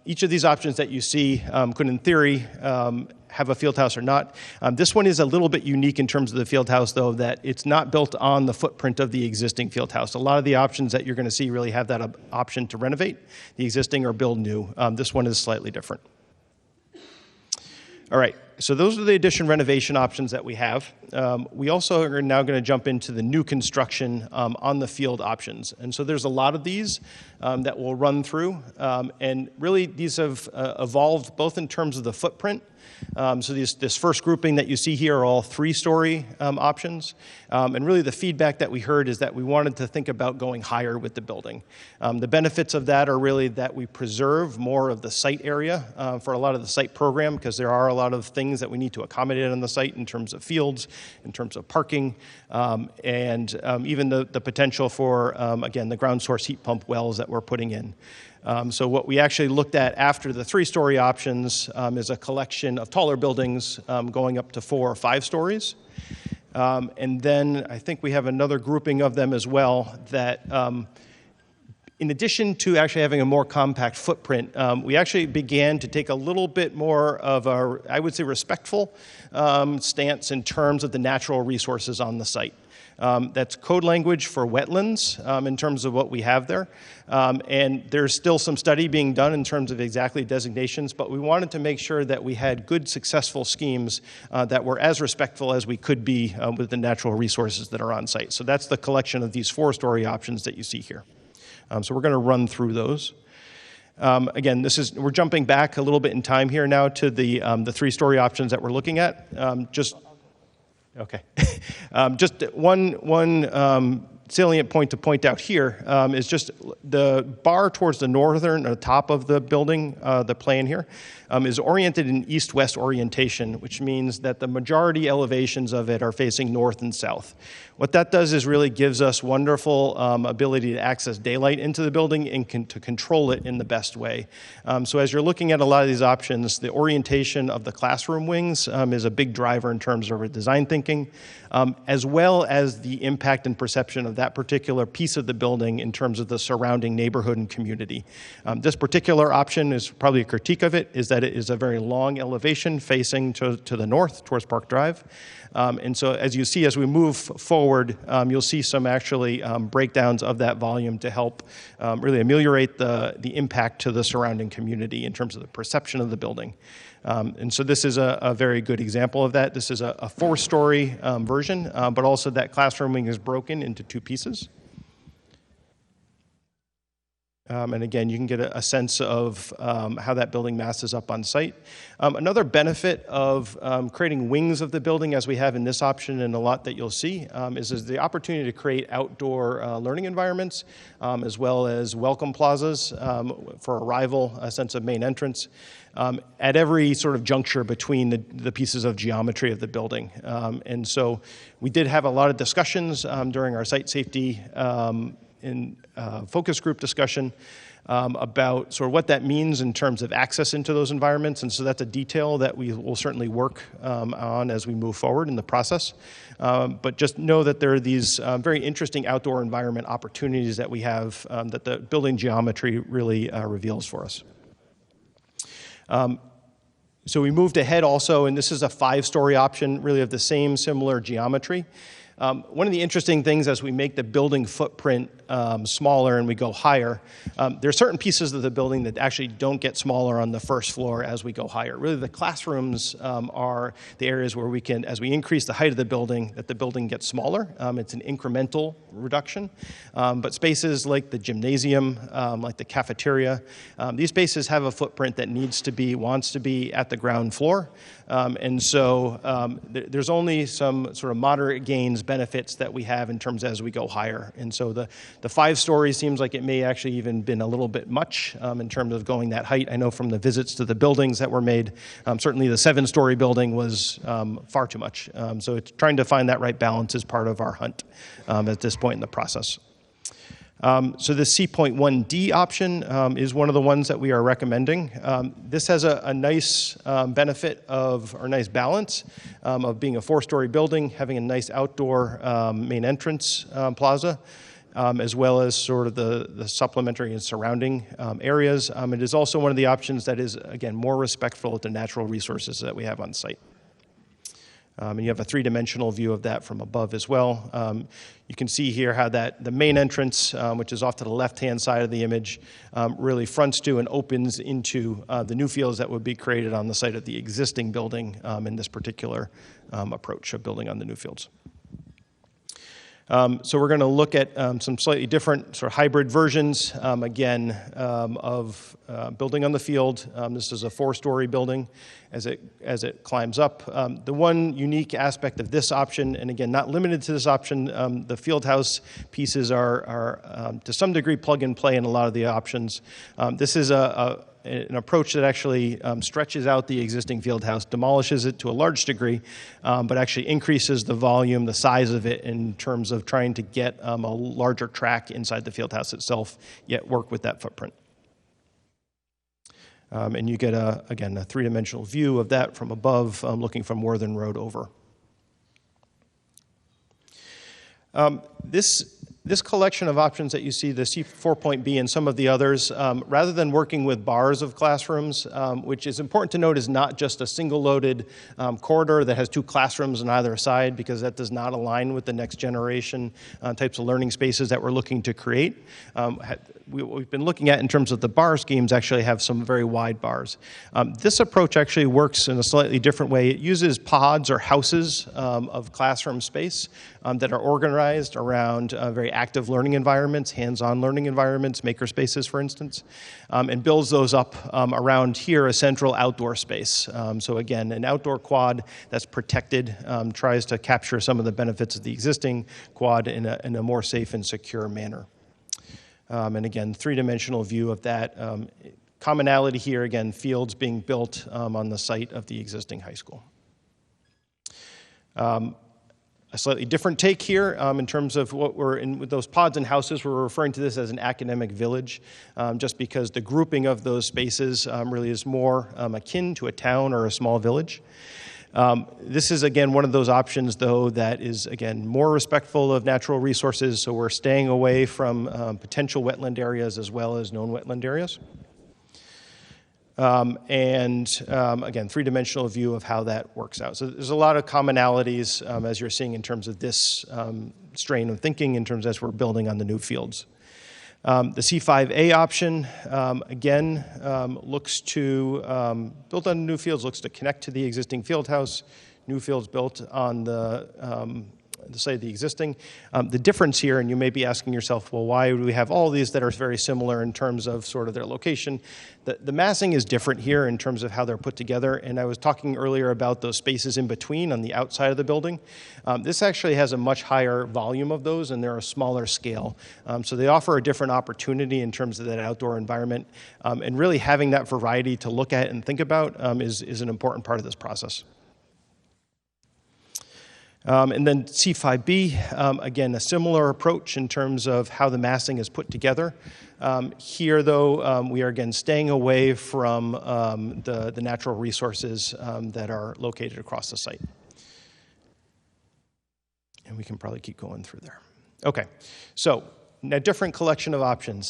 each of these options that you see could, in theory, have a field house or not. This one is a little bit unique in terms of the field house, though, that it's not built on the footprint of the existing field house. A lot of the options that you're going to see really have that option to renovate the existing or build new. This one is slightly different. All right, so those are the addition renovation options that we have. We also are now going to jump into the new construction on the field options. And so there's a lot of these that we'll run through. And really, these have evolved both in terms of the footprint. So this first grouping that you see here are all three-story options. And really the feedback that we heard is that we wanted to think about going higher with the building. The benefits of that are really that we preserve more of the site area for a lot of the site program, because there are a lot of things that we need to accommodate on the site in terms of fields, in terms of parking, and even the potential for, again, the ground source heat pump wells that we're putting in. So what we actually looked at after the three-story options is a collection of taller buildings going up to 4 or 5 stories. And then I think we have another grouping of them as well that in addition to actually having a more compact footprint, we actually began to take a little bit more of a, I would say, respectful stance in terms of the natural resources on the site. That's code language for wetlands in terms of what we have there. And there's still some study being done in terms of exactly designations, but we wanted to make sure that we had good, successful schemes that were as respectful as we could be with the natural resources that are on site. So that's the collection of these 4-story options that you see here. So we're going to run through those. Again, we're jumping back a little bit in time here now to the 3-story options that we're looking at. Okay. Just one salient point to point out here is just the bar towards the northern or top of the building, the plan here, is oriented in east-west orientation, which means that the majority elevations of it are facing north and south. What that does is really gives us wonderful ability to access daylight into the building and to control it in the best way. So as you're looking at a lot of these options, the orientation of the classroom wings is a big driver in terms of our design thinking, as well as the impact and perception of that particular piece of the building in terms of the surrounding neighborhood and community. This particular option is probably a critique of it, is that it is a very long elevation facing to the north towards Park Drive. And so as you see, as we move forward, you'll see some actually breakdowns of that volume to help really ameliorate the impact to the surrounding community in terms of the perception of the building. And so this is a very good example of that. This is a 4-story version, but also that classroom wing is broken into 2 pieces. And again, you can get a sense of how that building masses up on site. Another benefit of creating wings of the building, as we have in this option and a lot that you'll see, is the opportunity to create outdoor learning environments, as well as welcome plazas for arrival, a sense of main entrance, at every sort of juncture between the pieces of geometry of the building. And so we did have a lot of discussions during our site safety in focus group discussion about sort of what that means in terms of access into those environments. And so that's a detail that we will certainly work on as we move forward in the process. But just know that there are these very interesting outdoor environment opportunities that we have that the building geometry really reveals for us. So we moved ahead also, and this is a 5-story option, really of the same similar geometry. One of the interesting things as we make the building footprint smaller and we go higher, there are certain pieces of the building that actually don't get smaller on the first floor as we go higher. Really, the classrooms are the areas where we can, as we increase the height of the building, that the building gets smaller. It's an incremental reduction. But spaces like the gymnasium, like the cafeteria, these spaces have a footprint that wants to be at the ground floor. And so there's only some sort of moderate gains benefits that we have in terms as we go higher. And so the 5 stories seems like it may actually even been a little bit much in terms of going that height. I know from the visits to the buildings that were made, certainly the 7-story building was far too much. So it's trying to find that right balance is part of our hunt at this point in the process. So the C.1D option is one of the ones that we are recommending. This has a nice benefit or nice balance of being a 4-story building, having a nice outdoor main entrance plaza, as well as sort of the supplementary and surrounding areas. It is also one of the options that is, again, more respectful of the natural resources that we have on site. And you have a 3-dimensional view of that from above as well. You can see here how the main entrance, which is off to the left-hand side of the image, really fronts to and opens into the new fields that would be created on the site of the existing building in this particular approach of building on the new fields. So we're going to look at some slightly different sort of hybrid versions, again, of building on the field. This is a 4-story building as it climbs up. The one unique aspect of this option, and again, not limited to this option, the field house pieces are to some degree plug and play in a lot of the options. This is an approach that actually stretches out the existing field house, demolishes it to a large degree, but actually increases the volume, the size of it in terms of trying to get a larger track inside the field house itself, yet work with that footprint. And you get, again, a 3-dimensional view of that from above, looking from Worthing Road over. This collection of options that you see, the C4.B and some of the others, rather than working with bars of classrooms, which is important to note is not just a single-loaded corridor that has 2 classrooms on either side, because that does not align with the next generation types of learning spaces that we're looking to create. What we've been looking at in terms of the bar schemes actually have some very wide bars. This approach actually works in a slightly different way. It uses pods or houses of classroom space that are organized around very active learning environments, hands-on learning environments, maker spaces, for instance, and builds those up around here, a central outdoor space. So again, an outdoor quad that's protected, tries to capture some of the benefits of the existing quad in a more safe and secure manner. And again, 3-dimensional view of that. Commonality here, again, fields being built on the site of the existing high school. A slightly different take here in terms of what we're in with those pods and houses. We're referring to this as an academic village, just because the grouping of those spaces really is more akin to a town or a small village. This is, again, one of those options, though, that is, again, more respectful of natural resources, so we're staying away from potential wetland areas as well as known wetland areas. Again, 3-dimensional view of how that works out. So there's a lot of commonalities, as you're seeing, in terms of this strain of thinking, in terms as we're building on the new fields. The C5A option, again, looks to, built on new fields, looks to connect to the existing field house, new fields built on the site of the existing. The difference here, and you may be asking yourself, well, why do we have all these that are very similar in terms of sort of their location? The massing is different here in terms of how they're put together, and I was talking earlier about those spaces in between on the outside of the building. This actually has a much higher volume of those, and they're a smaller scale. So they offer a different opportunity in terms of that outdoor environment, and really having that variety to look at and think about is an important part of this process. And then C5B, again, a similar approach in terms of how the massing is put together. Here, though, we are, again, staying away from the natural resources that are located across the site. And we can probably keep going through there. Okay, so a different collection of options.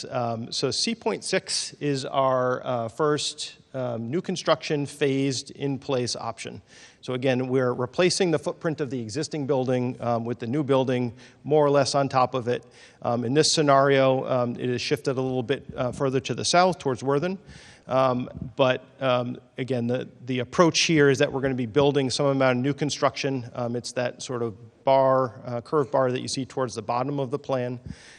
So C.6 is our first new construction phased in place option. So again, we're replacing the footprint of the existing building with the new building more or less on top of it. In this scenario, it is shifted a little bit further to the south towards Worthing. But again, the approach here is that we're going to be building some amount of new construction. It's that sort of bar, curved bar that you see towards the bottom of the plan.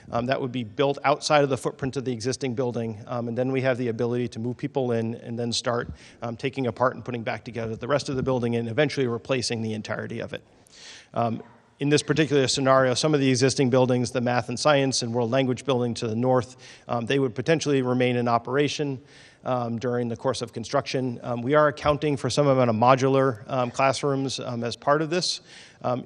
That would be built outside of the footprint of the existing building. And then we have the ability to move people in and then start taking apart and putting back together the rest of the building and eventually replacing the entirety of it. In this particular scenario, some of the existing buildings, the math and science and world language building to the north, they would potentially remain in operation during the course of construction. We are accounting for some amount of modular classrooms as part of this,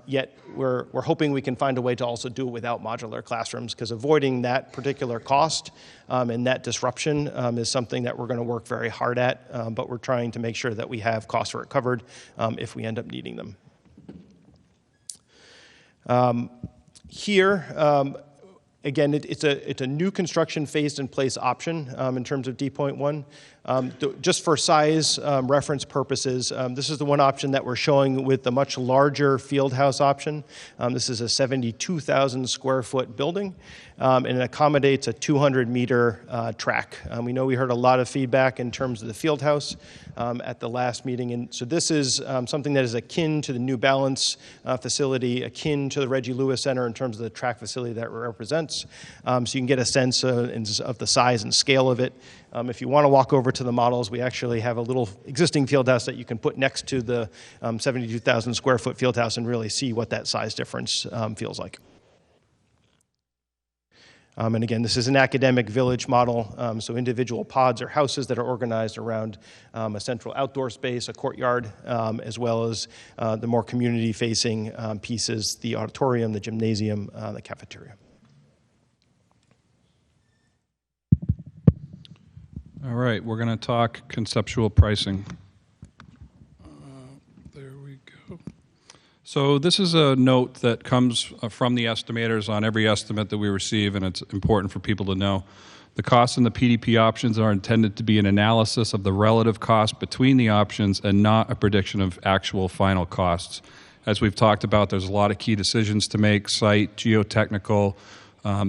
yet we're hoping we can find a way to also do it without modular classrooms, because avoiding that particular cost and that disruption is something that we're going to work very hard at, but we're trying to make sure that we have costs for it covered if we end up needing them. Here, again, it's a new construction phased in place option in terms of D.1. Just for size reference purposes, this is the one option that we're showing with the much larger field house option. This is a 72,000 square foot building, and it accommodates a 200-meter track. We know we heard a lot of feedback in terms of the field house at the last meeting, and so this is something that is akin to the New Balance facility, akin to the Reggie Lewis Center in terms of the track facility that it represents, so you can get a sense of the size and scale of it. If you want to walk over to the models, we actually have a little existing field house that you can put next to the 72,000 square foot field house and really see what that size difference feels like. And again, this is an academic village model, so individual pods or houses that are organized around a central outdoor space, a courtyard, as well as the more community-facing pieces, the auditorium, the gymnasium, the cafeteria. All right, we're going to talk conceptual pricing. There we go. So this is a note that comes from the estimators on every estimate that we receive, and it's important for people to know. The costs in the PDP options are intended to be an analysis of the relative cost between the options and not a prediction of actual final costs. As we've talked about, there's a lot of key decisions to make: site, geotechnical,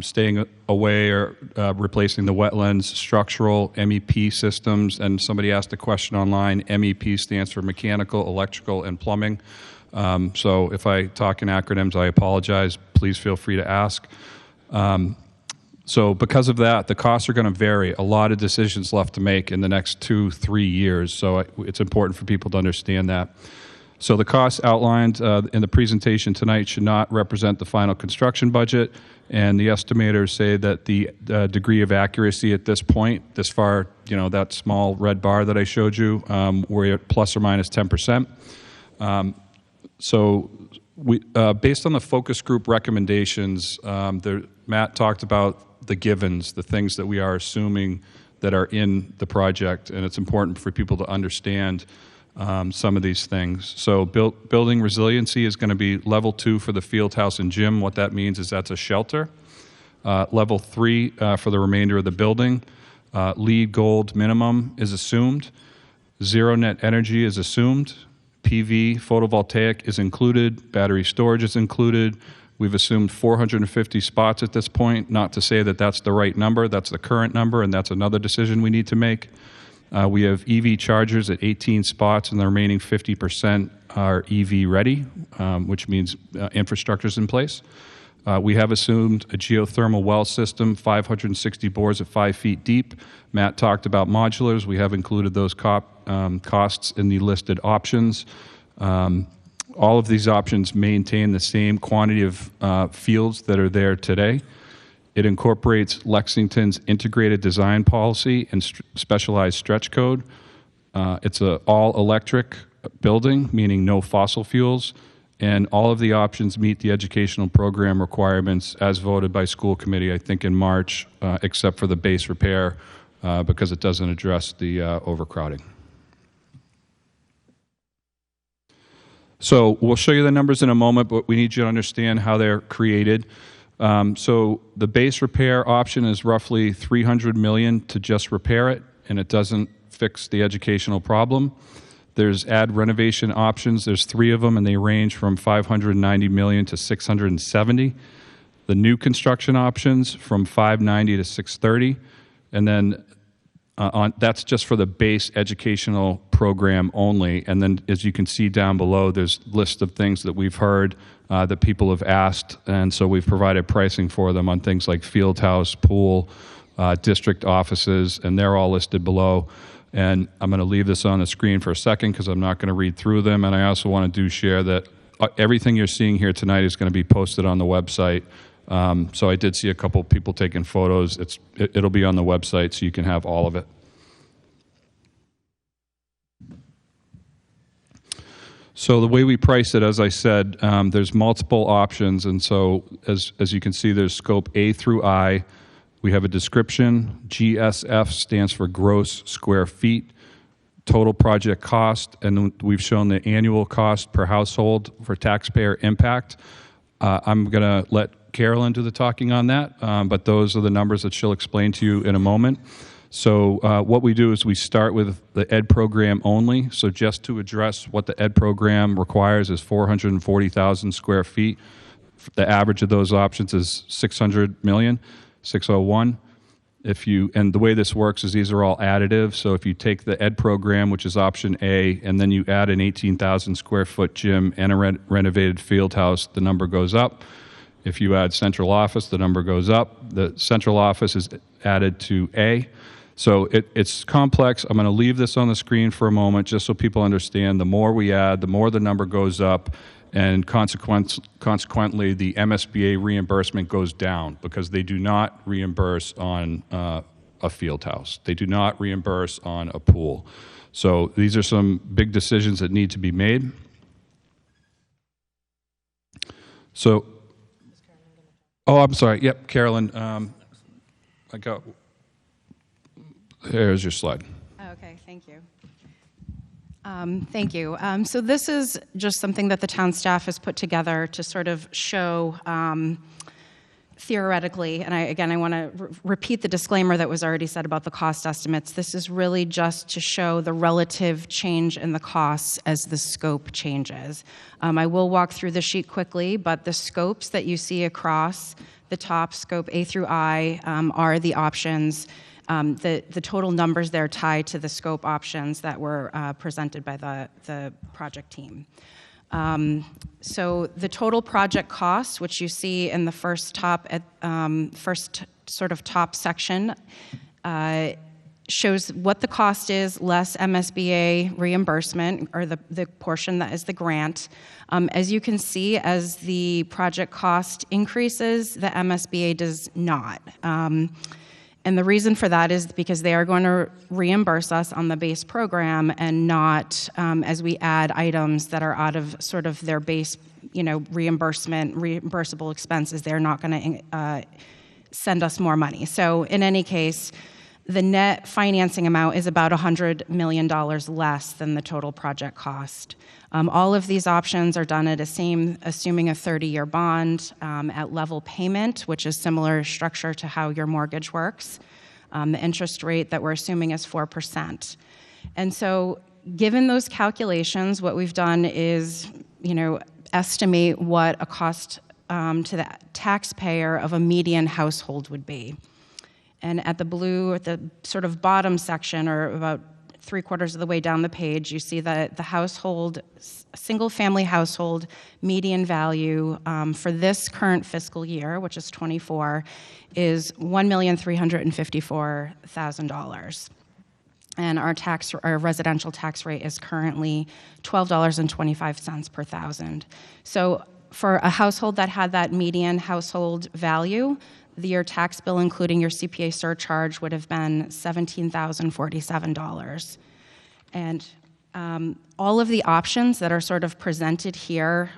staying away or replacing the wetlands, structural, MEP systems, and somebody asked a question online. MEP stands for mechanical, electrical, and plumbing. So if I talk in acronyms, I apologize. Please feel free to ask. So because of that, the costs are going to vary. A lot of decisions left to make in the next 2-3 years, so it's important for people to understand that. So the costs outlined in the presentation tonight should not represent the final construction budget, and the estimators say that the degree of accuracy at this point, this far, that small red bar that I showed you, we're at plus or minus 10%. So we, based on the focus group recommendations, Matt talked about the givens, the things that we are assuming that are in the project, and it's important for people to understand some of these things. So building resiliency is going to be level 2 for the field house and gym. What that means is that's a shelter. Level 3 for the remainder of the building. LEED Gold minimum is assumed. Zero net energy is assumed. PV, photovoltaic is included. Battery storage is included. We've assumed 450 spots at this point. Not to say that that's the right number. That's the current number, and that's another decision we need to make. We have EV chargers at 18 spots, and the remaining 50% are EV ready, which means infrastructure's in place. We have assumed a geothermal well system, 560 bores at 5 feet deep. Matt talked about modulars. We have included those costs in the listed options. All of these options maintain the same quantity of fields that are there today. It incorporates Lexington's integrated design policy and specialized stretch code. It's an all-electric building, meaning no fossil fuels, and all of the options meet the educational program requirements as voted by school committee, I think in March, except for the base repair because it doesn't address the overcrowding. So we'll show you the numbers in a moment, but we need you to understand how they're created. So the base repair option is roughly $300 million to just repair it, and it doesn't fix the educational problem. There's add renovation options. There's 3 of them, and they range from $590 million to $670. The new construction options from $590 to $630, and then that's just for the base educational program only. And then, as you can see down below, there's a list of things that we've heard that people have asked, and so we've provided pricing for them on things like field house, pool, district offices, and they're all listed below. And I'm going to leave this on the screen for a second because I'm not going to read through them. And I also want to share that everything you're seeing here tonight is going to be posted on the website. So I did see a couple people taking photos. It'll be on the website, so you can have all of it. So the way we price it, as I said, there's multiple options. And so as you can see, there's scope A through I. We have a description. GSF stands for gross square feet, total project cost, and we've shown the annual cost per household for taxpayer impact. I'm going to let Carolyn do the talking on that, but those are the numbers that she'll explain to you in a moment. So what we do is we start with the ED program only. So just to address what the ED program requires is 440,000 square feet. The average of those options is 600 million. 601. And the way this works is these are all additive. So if you take the ED program, which is option A, and then you add an 18,000 square foot gym and a renovated field house, the number goes up. If you add central office, the number goes up. The central office is added to A. So it's complex. I'm going to leave this on the screen for a moment just so people understand the more we add, the more the number goes up. And consequently, the MSBA reimbursement goes down because they do not reimburse on a field house. They do not reimburse on a pool. So these are some big decisions that need to be made. So, I'm sorry. Yep, Carolyn. Here's your slide. Okay, thank you. Thank you. So this is just something that the town staff has put together to sort of show theoretically, and I want to repeat the disclaimer that was already said about the cost estimates. This is really just to show the relative change in the costs as the scope changes. I will walk through the sheet quickly, but the scopes that you see across the top, scope A through I, are the options. The total numbers there tied to the scope options that were presented by the project team. So the total project cost, which you see in the first sort of top section, shows what the cost is less MSBA reimbursement, or the portion that is the grant. As you can see, as the project cost increases, the MSBA does not. And the reason for that is because they are going to reimburse us on the base program and not as we add items that are out of sort of their base, reimbursable expenses. They're not going to send us more money. So in any case, the net financing amount is about $100 million less than the total project cost. All of these options are done at assuming a 30-year bond at level payment, which is similar structure to how your mortgage works. The interest rate that we're assuming is 4%. And so given those calculations, what we've done is, estimate what a cost to the taxpayer of a median household would be. And at the sort of bottom section, or about 3/4 of the way down the page, you see that the single-family household median value for this current fiscal year, which is 24, is $1,354,000. And our residential tax rate is currently $12.25 per thousand. So for a household that had that median household value, your tax bill, including your CPA surcharge, would have been $17,047. And all of the options that are sort of presented here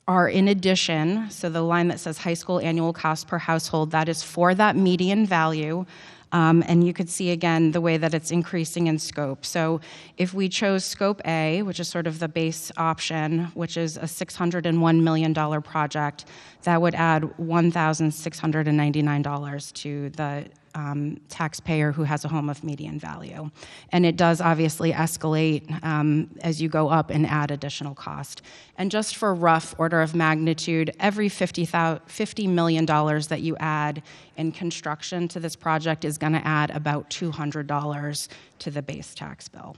are in addition. So the line that says high school annual cost per household, that is for that median value And you could see again the way that it's increasing in scope. So if we chose scope A, which is sort of the base option, which is a $601 million project, that would add $1,699 to the taxpayer who has a home of median value. And it does obviously escalate as you go up and add additional cost. And just for rough order of magnitude, every $50 million that you add in construction to this project is going to add about $200 to the base tax bill.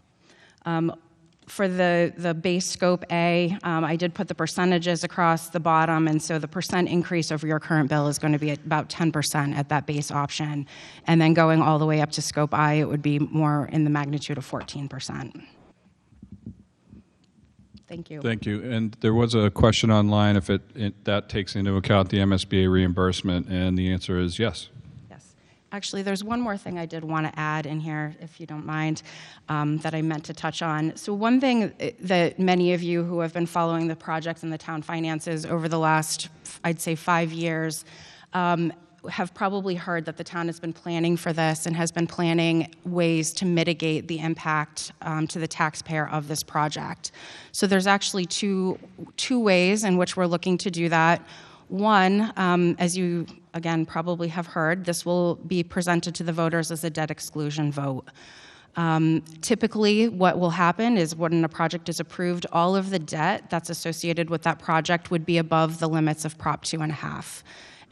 For the base scope A, I did put the percentages across the bottom, and so the percent increase over your current bill is going to be at about 10% at that base option. And then going all the way up to scope I, it would be more in the magnitude of 14%. Thank you. Thank you. And there was a question online if that takes into account the MSBA reimbursement, and the answer is yes. Actually, there's one more thing I did want to add in here, if you don't mind, that I meant to touch on. So one thing that many of you who have been following the project and the town finances over the last, I'd say, 5 years, have probably heard that the town has been planning for this and has been planning ways to mitigate the impact to the taxpayer of this project. So there's actually two ways in which we're looking to do that. One, as you, again, probably have heard, this will be presented to the voters as a debt exclusion vote. Typically, what will happen is when a project is approved, all of the debt that's associated with that project would be above the limits of Prop 2.5.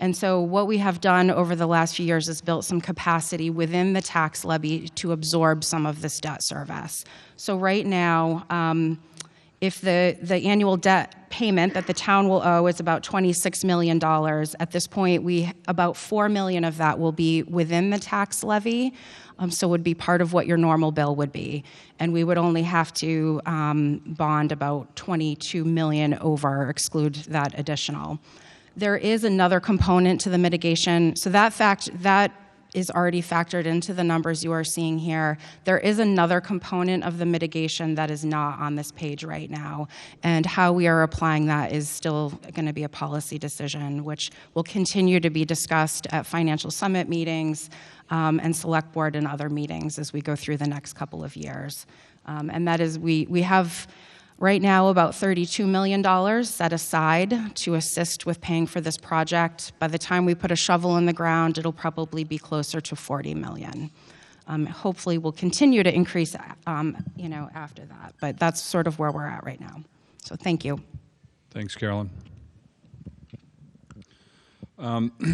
And so what we have done over the last few years is built some capacity within the tax levy to absorb some of this debt service. So right now, if the annual debt payment that the town will owe is about $26 million, at this point, about $4 million of that will be within the tax levy, so would be part of what your normal bill would be. And we would only have to bond about $22 million over, exclude that additional. There is another component to the mitigation. So that is already factored into the numbers you are seeing here. There is another component of the mitigation that is not on this page right now, and how we are applying that is still going to be a policy decision, which will continue to be discussed at financial summit meetings and select board and other meetings as we go through the next couple of years. And that is, we have right now about $32 million set aside to assist with paying for this project. By the time we put a shovel in the ground, it'll probably be closer to $40 million. Hopefully we'll continue to increase after that, but that's sort of where we're at right now. So thank you. Thanks, Carolyn.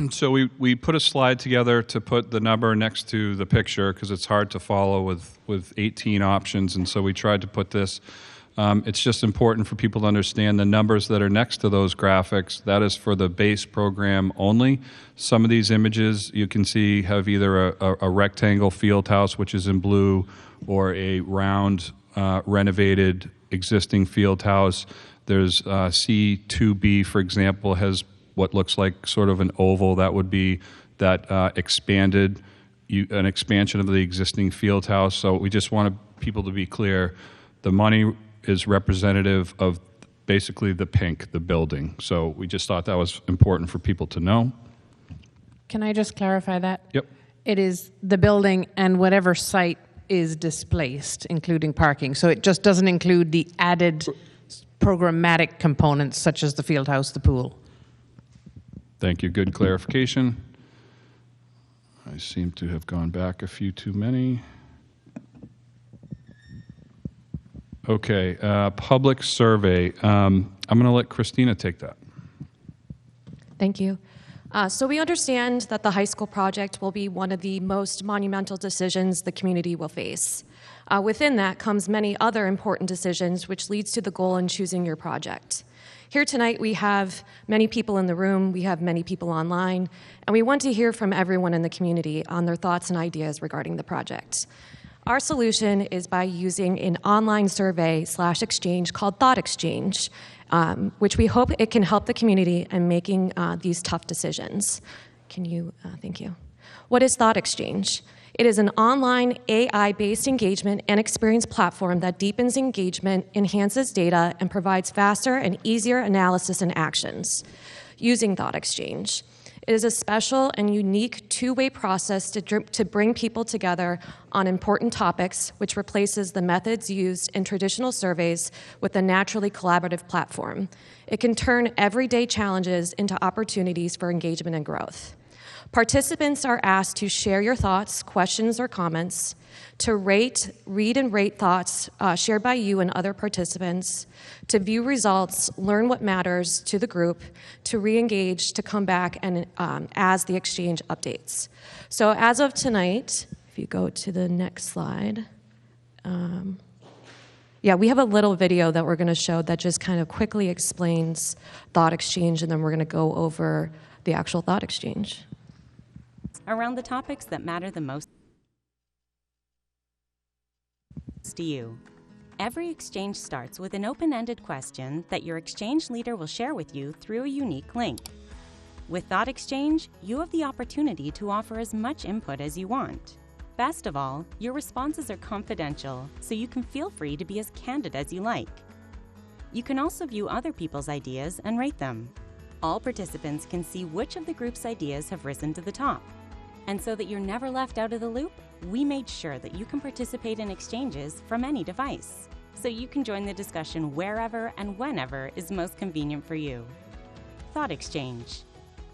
So we put a slide together to put the number next to the picture because it's hard to follow with 18 options, and so we tried to put this. It's just important for people to understand the numbers that are next to those graphics. That is for the base program only. Some of these images you can see have either a rectangle field house, which is in blue, or a round renovated existing field house. There's C2B, for example, has what looks like sort of an oval. That would be that an expansion of the existing field house. So we just wanted people to be clear. The money is representative of basically the pink, the building. So we just thought that was important for people to know. Can I just clarify that? Yep. It is the building and whatever site is displaced, including parking. So it just doesn't include the added programmatic components such as the field house, the pool. Thank you. Good clarification. I seem to have gone back a few too many. Okay, public survey. I'm going to let Christina take that. Thank you. So we understand that the high school project will be one of the most monumental decisions the community will face. Within that comes many other important decisions, which leads to the goal in choosing your project. Here tonight we have many people in the room, we have many people online, and we want to hear from everyone in the community on their thoughts and ideas regarding the project. Our solution is by using an online survey/exchange called Thought Exchange, which we hope it can help the community in making these tough decisions. Thank you. What is Thought Exchange? It is an online AI-based engagement and experience platform that deepens engagement, enhances data, and provides faster and easier analysis and actions using Thought Exchange. It is a special and unique two-way process to bring people together on important topics, which replaces the methods used in traditional surveys with a naturally collaborative platform. It can turn everyday challenges into opportunities for engagement and growth. Participants are asked to share your thoughts, questions, or comments, to read and rate thoughts shared by you and other participants, to view results, learn what matters to the group, to re-engage, to come back and as the exchange updates. So as of tonight, if you go to the next slide, we have a little video that we're going to show that just kind of quickly explains thought exchange, and then we're going to go over the actual thought exchange. Around the topics that matter the most to you. Every exchange starts with an open-ended question that your exchange leader will share with you through a unique link. With Thought Exchange, you have the opportunity to offer as much input as you want. Best of all, your responses are confidential, so you can feel free to be as candid as you like. You can also view other people's ideas and rate them. All participants can see which of the group's ideas have risen to the top. And so that you're never left out of the loop, we made sure that you can participate in exchanges from any device, so you can join the discussion wherever and whenever is most convenient for you. Thought Exchange.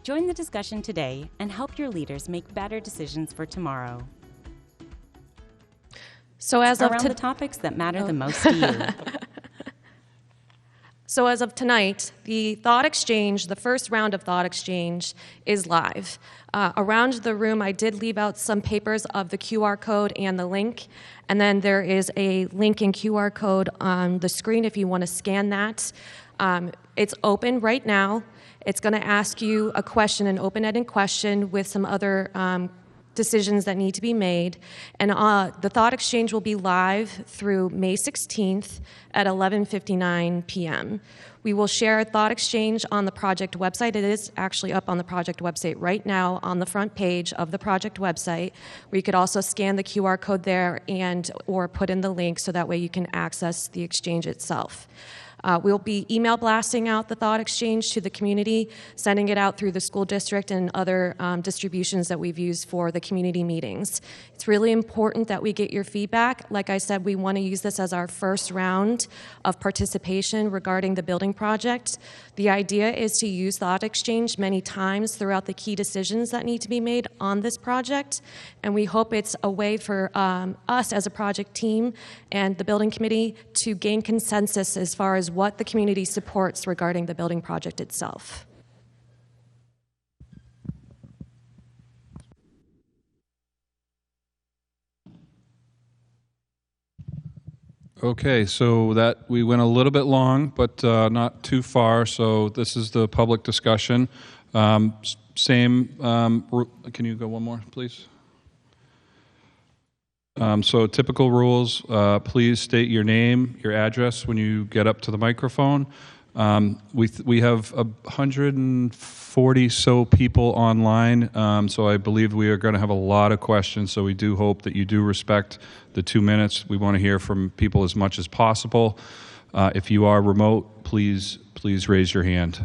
Join the discussion today and help your leaders make better decisions for tomorrow. So as of around the topics that matter the most to you. So as of tonight, the Thought Exchange, the first round of Thought Exchange, is live. Around the room, I did leave out some papers of the QR code and the link, and then there is a link and QR code on the screen if you want to scan that. It's open right now. It's going to ask you a question, an open-ended question with some other decisions that need to be made. And the Thought Exchange will be live through May 16th at 11:59 p.m. We will share Thought Exchange on the project website. It is actually up on the project website right now on the front page of the project website, where you could also scan the QR code there or put in the link so that way you can access the exchange itself. We'll be email blasting out the Thought Exchange to the community, sending it out through the school district and other distributions that we've used for the community meetings. It's really important that we get your feedback. Like I said, we want to use this as our first round of participation regarding the building project. The idea is to use Thought Exchange many times throughout the key decisions that need to be made on this project, and we hope it's a way for us as a project team and the building committee to gain consensus as far as what the community supports regarding the building project itself. Okay, so that we went a little bit long, but not too far. So this is the public discussion. Can you go one more, please? So typical rules, please state your name, your address when you get up to the microphone. We have 140 so people online, so I believe we are going to have a lot of questions, so we do hope that you do respect the 2 minutes. We want to hear from people as much as possible. If you are remote, please raise your hand.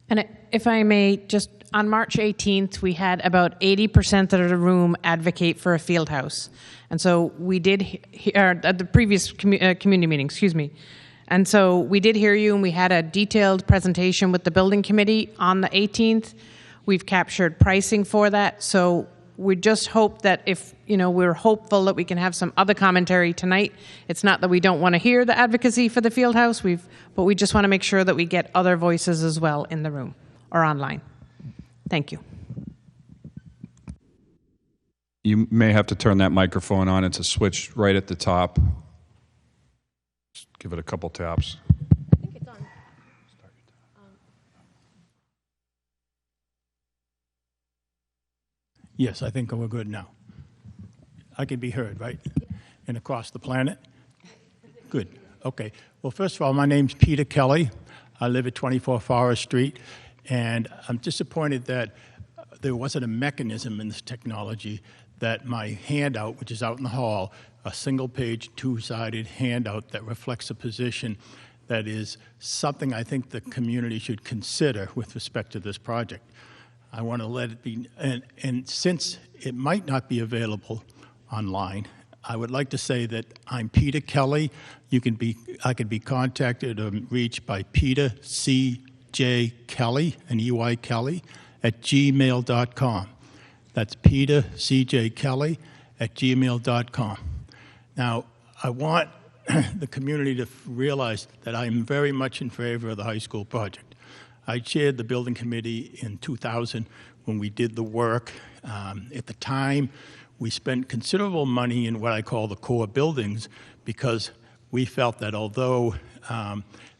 And if I may, just on March 18th, we had about 80% of the room advocate for a field house. And so we did hear at the previous community meeting, And so we did hear you, and we had a detailed presentation with the building committee on the 18th. We've captured pricing for that. So we just hope that we're hopeful that we can have some other commentary tonight. It's not that we don't want to hear the advocacy for the field house, but we just want to make sure that we get other voices as well in the room or online. Thank you. You may have to turn that microphone on. It's a switch right at the top. Just give it a couple taps. I think it's on. Yes, I think we're good now. I can be heard, right? And across the planet? Good. Okay. Well, first of all, my name's Peter Kelly. I live at 24 Forest Street. And I'm disappointed that there wasn't a mechanism in this technology that my handout, which is out in the hall, a single-page, two-sided handout that reflects a position that is something I think the community should consider with respect to this project. I want to let it be, and since it might not be available online, I would like to say that I'm Peter Kelly. I can be contacted or reached by Peter C.J. Kelly, and E.Y. Kelly, at gmail.com. That's Peter C.J. Kelly at gmail.com. Now, I want the community to realize that I am very much in favor of the high school project. I chaired the building committee in 2000 when we did the work. At the time, we spent considerable money in what I call the core buildings because we felt that although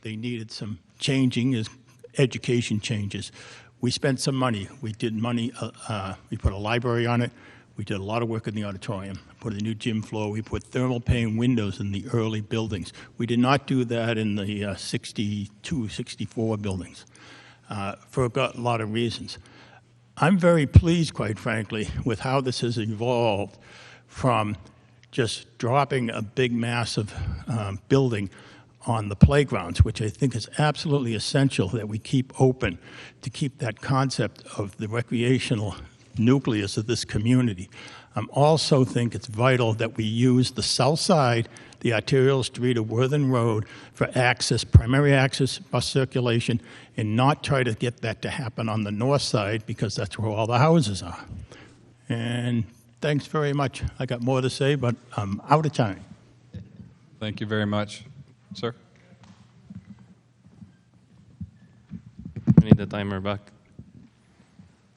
they needed some changing as education changes, we spent some money. We did money, we put a library on it. We did a lot of work in the auditorium, put a new gym floor. We put thermal pane windows in the early buildings. We did not do that in the 62, 64 buildings for a lot of reasons. I'm very pleased, quite frankly, with how this has evolved from just dropping a big, massive building on the playgrounds, which I think is absolutely essential that we keep open to keep that concept of the recreational nucleus of this community. I also think it's vital that we use the south side, the arterial street of Worthing Road, for access, primary access, bus circulation, and not try to get that to happen on the north side because that's where all the houses are. And thanks very much. I got more to say, but I'm out of time. Thank you very much. Sir? I need the timer back.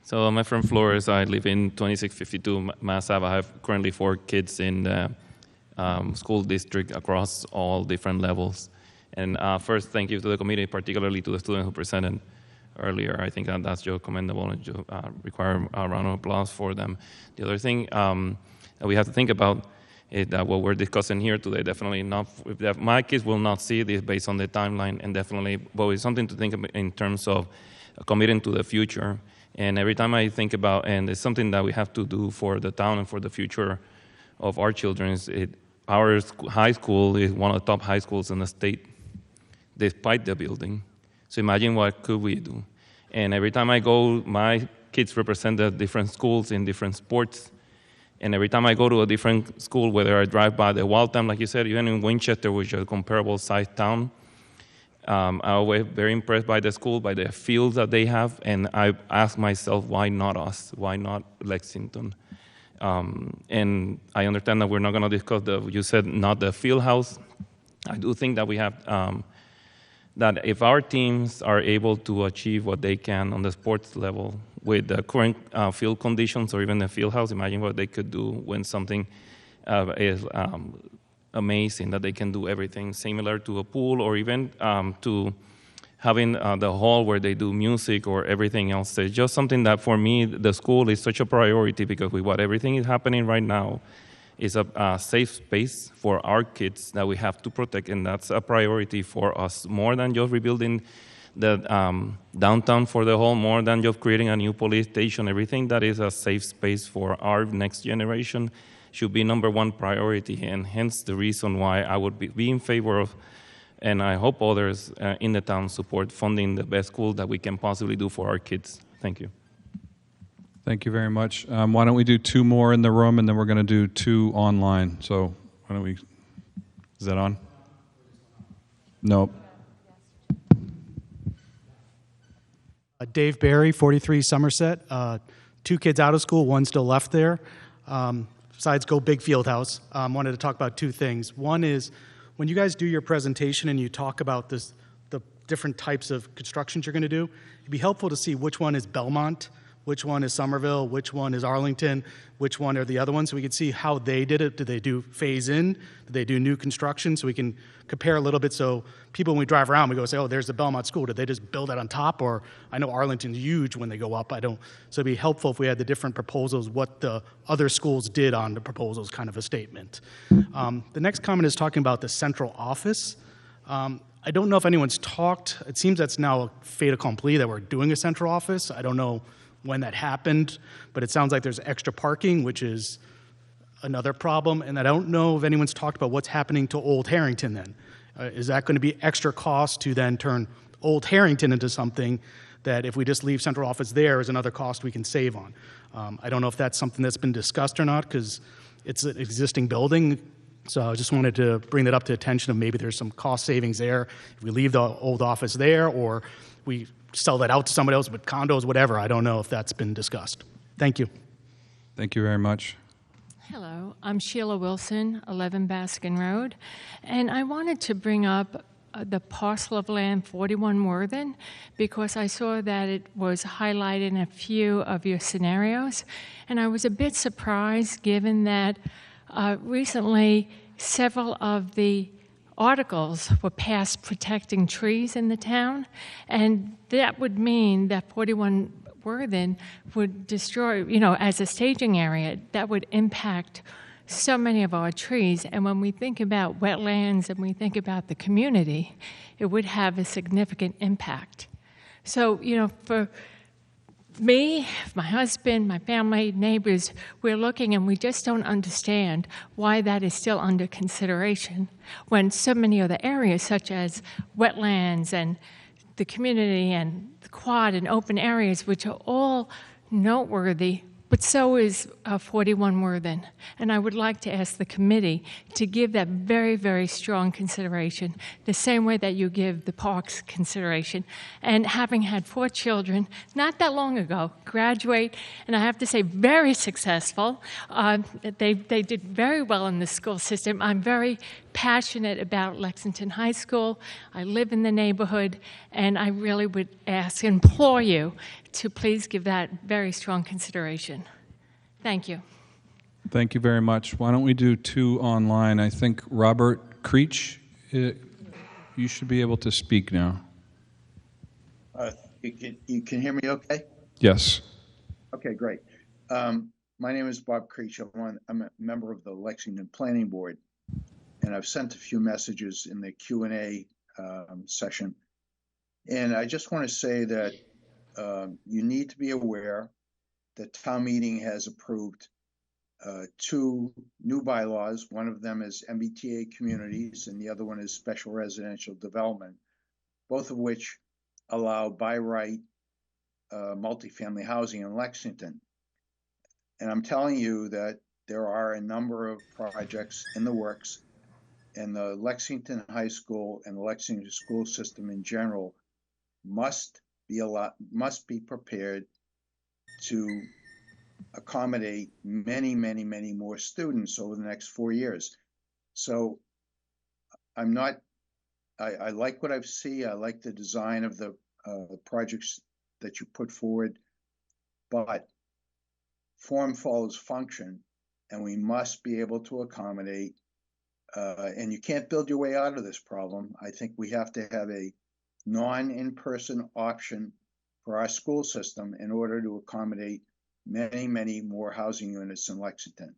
So I'm from Flores. I live in 2652 Mass Ave. I have currently 4 kids in the school district across all different levels. And first, thank you to the committee, particularly to the student who presented earlier. I think that's just commendable and you require a round of applause for them. The other thing that we have to think about is that what we're discussing here today, definitely not, my kids will not see this based on the timeline, and definitely, but it's something to think about in terms of committing to the future. And every time I think about, and it's something that we have to do for the town and for the future of our children, our high school is one of the top high schools in the state, despite the building. So imagine what could we do. And every time I go, my kids represent the different schools in different sports. And every time I go to a different school, whether I drive by the Waltham, like you said, even in Winchester, which is a comparable sized town, I'm always very impressed by the school, by the fields that they have, and I ask myself, why not us? Why not Lexington? And I understand that we're not going to discuss you said not the field house. I do think that we have, that if our teams are able to achieve what they can on the sports level with the current field conditions or even the field house, imagine what they could do when something is amazing, that they can do everything similar to a pool or even to having the hall where they do music or everything else. It's just something that for me, the school is such a priority because with what everything is happening right now is a safe space for our kids that we have to protect, and that's a priority for us more than just rebuilding the downtown for the whole, more than just creating a new police station. Everything that is a safe space for our next generation should be #1 priority, and hence the reason why I would be in favor of, and I hope others in the town support funding the best school that we can possibly do for our kids. Thank you. Thank you very much. Why don't we do 2 more in the room, and then we're going to do 2 online. So why don't we, is that on? No. Dave Barry, 43 Somerset. 2 kids out of school, 1 still left there. Besides Go Big Fieldhouse, wanted to talk about 2 things. One is, when you guys do your presentation and you talk about the different types of constructions you're going to do, it'd be helpful to see which one is Belmont, which one is Somerville, which one is Arlington, which one are the other ones, so we can see how they did it. Did they do phase in? Did they do new construction? So we can compare a little bit, so people, when we drive around, we go say, oh, there's the Belmont School. Did they just build that on top? Or I know Arlington's huge when they go up. So it'd be helpful if we had the different proposals, what the other schools did on the proposals, kind of a statement. The next comment is talking about the central office. I don't know if anyone's talked. It seems that's now a fait accompli that we're doing a central office. I don't know when that happened, but it sounds like there's extra parking, which is another problem. And I don't know if anyone's talked about what's happening to Old Harrington then. Is that going to be extra cost to then turn Old Harrington into something that if we just leave central office there is another cost we can save on. I don't know if that's something that's been discussed or not because it's an existing building. So I just wanted to bring that up to attention of maybe there's some cost savings there if we leave the old office there or we sell that out to somebody else with condos, whatever. I don't know if that's been discussed. Thank you. Thank you very much. Hello, I'm Sheila Wilson, 11 Baskin Road, and I wanted to bring up the parcel of land 41 Worthen because I saw that it was highlighted in a few of your scenarios, and I was a bit surprised given that recently several of the articles were passed protecting trees in the town, and that would mean that 41 Worthen would destroy, as a staging area, that would impact so many of our trees. And when we think about wetlands and we think about the community, it would have a significant impact. So, for me, my husband, my family, neighbors, we're looking and we just don't understand why that is still under consideration when so many other areas such as wetlands and the community and the quad and open areas, which are all noteworthy, but so is 41 Worthen. And I would like to ask the committee to give that very, very strong consideration, the same way that you give the parks consideration. And having had 4 children, not that long ago, graduate, and I have to say very successful. They did very well in the school system. I'm very passionate about Lexington High School. I live in the neighborhood, and I really would implore you to please give that very strong consideration. Thank you. Thank you very much. Why don't we do 2 online? I think Robert Creech, you should be able to speak now. You can hear me okay? Yes. Okay, great. My name is Bob Creech. I'm a member of the Lexington Planning Board, and I've sent a few messages in the Q&A session. And I just want to say that you need to be aware that town meeting has approved 2 new bylaws. One of them is MBTA communities, and the other one is special residential development, both of which allow by right multifamily housing in Lexington. And I'm telling you that there are a number of projects in the works, and the Lexington High School and the Lexington school system in general must be prepared to accommodate many, many, many more students over the next 4 years. So I like what I see. I like the design of the projects that you put forward, but form follows function, and we must be able to accommodate, and you can't build your way out of this problem. I think we have to have a non-in-person option for our school system in order to accommodate many, many more housing units in Lexington.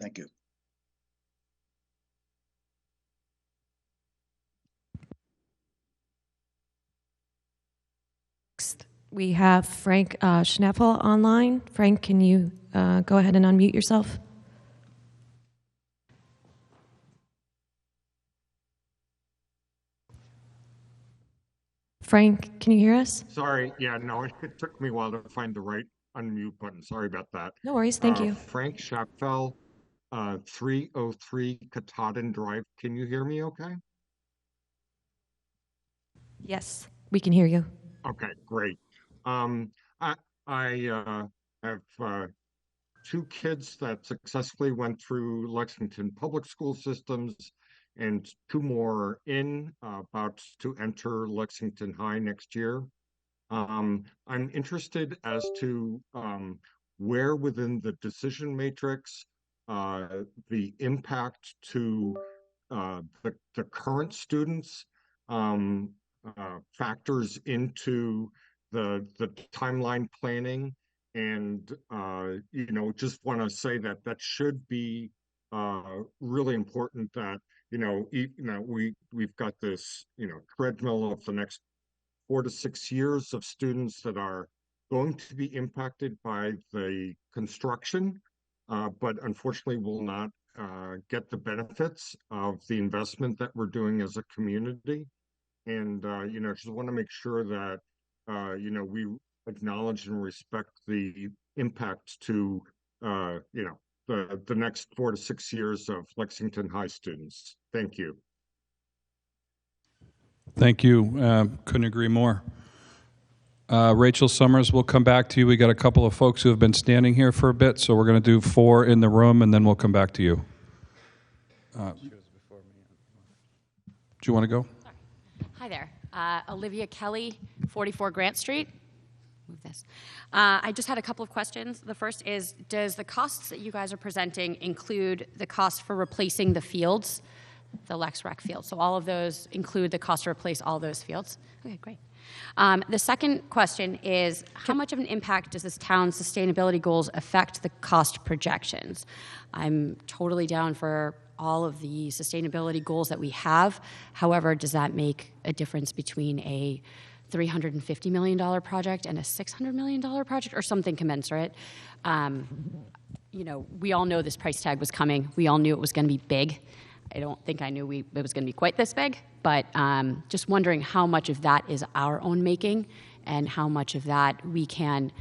Thank you. Next, we have Frank Schneffel online. Frank, can you go ahead and unmute yourself? Frank, can you hear us? Sorry, yeah, no, it took me a while to find the right unmute button. Sorry about that. No worries, thank you. Frank Schapfel, 303 Katahdin Drive. Can you hear me okay? Yes, we can hear you. Okay, great. I have 2 kids that successfully went through Lexington public school systems, and 2 more about to enter Lexington High next year. I'm interested as to where within the decision matrix the impact to the current students factors into the timeline planning, and just want to say that should be really important. That we've got this treadmill of the next 4 to 6 years of students that are going to be impacted by the construction, but unfortunately will not get the benefits of the investment that we're doing as a community. And just want to make sure that we acknowledge and respect the impact to, the next 4 to 6 years of Lexington High students. Thank you. Thank you. Couldn't agree more. Rachel Summers, we'll come back to you. We got a couple of folks who have been standing here for a bit, so we're going to do 4 in the room, and then we'll come back to you. Do you want to go? Hi there. Olivia Kelly, 44 Grant Street. Move this. I just had a couple of questions. The first is, does the costs that you guys are presenting include the cost for replacing the fields, the Lex Rec fields? So all of those include the cost to replace all those fields? Okay, great. The second question is, how much of an impact does this town's sustainability goals affect the cost projections? I'm totally down for all of the sustainability goals that we have. However, does that make a difference between a $350 million project and a $600 million project, or something commensurate? We all know this price tag was coming. We all knew it was going to be big. I don't think I knew it was going to be quite this big, but just wondering how much of that is our own making and how much of that we can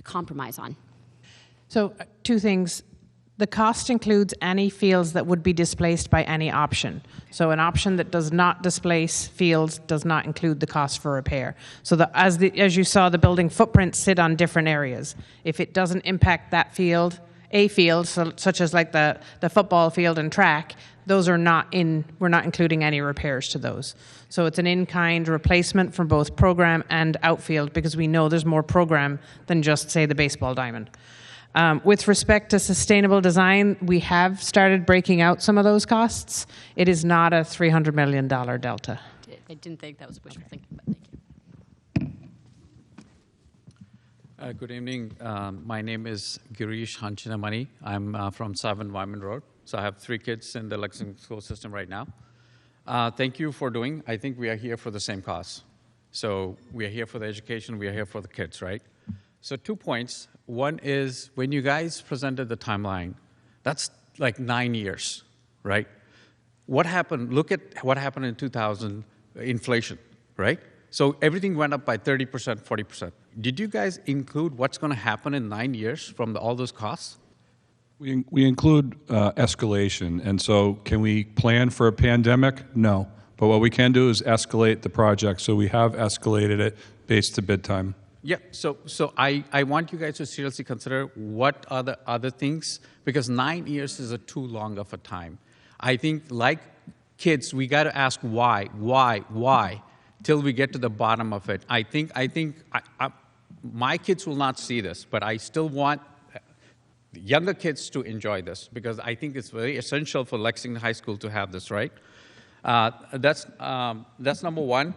compromise on. So 2 things. The cost includes any fields that would be displaced by any option. So an option that does not displace fields does not include the cost for repair. So as you saw, the building footprints sit on different areas. If it doesn't impact that field, such as like the football field and track, those are we're not including any repairs to those. So it's an in-kind replacement from both program and outfield, because we know there's more program than just, say, the baseball diamond. With respect to sustainable design, we have started breaking out some of those costs. It is not a $300 million delta. I didn't think that was wishful thinking, but thank you. Good evening. My name is Girish Hanchinamani. I'm from 7 Wyman Road. So I have 3 kids in the Lexington school system right now. Thank you for doing. I think we are here for the same cause. So we are here for the education. We are here for the kids, right? So 2 points. One is, when you guys presented the timeline, that's like 9 years, right? What happened? Look at what happened in 2000, inflation, right? So everything went up by 30%, 40%. Did you guys include what's going to happen in 9 years from all those costs? We include escalation, and so can we plan for a pandemic? No. But what we can do is escalate the project, so we have escalated it based to bid time. Yeah, so I want you guys to seriously consider what are the other things, because 9 years is too long of a time. I think, like kids, we got to ask why, till we get to the bottom of it. I think my kids will not see this, but I still want younger kids to enjoy this, because I think it's very essential for Lexington High School to have this, right? That's number one.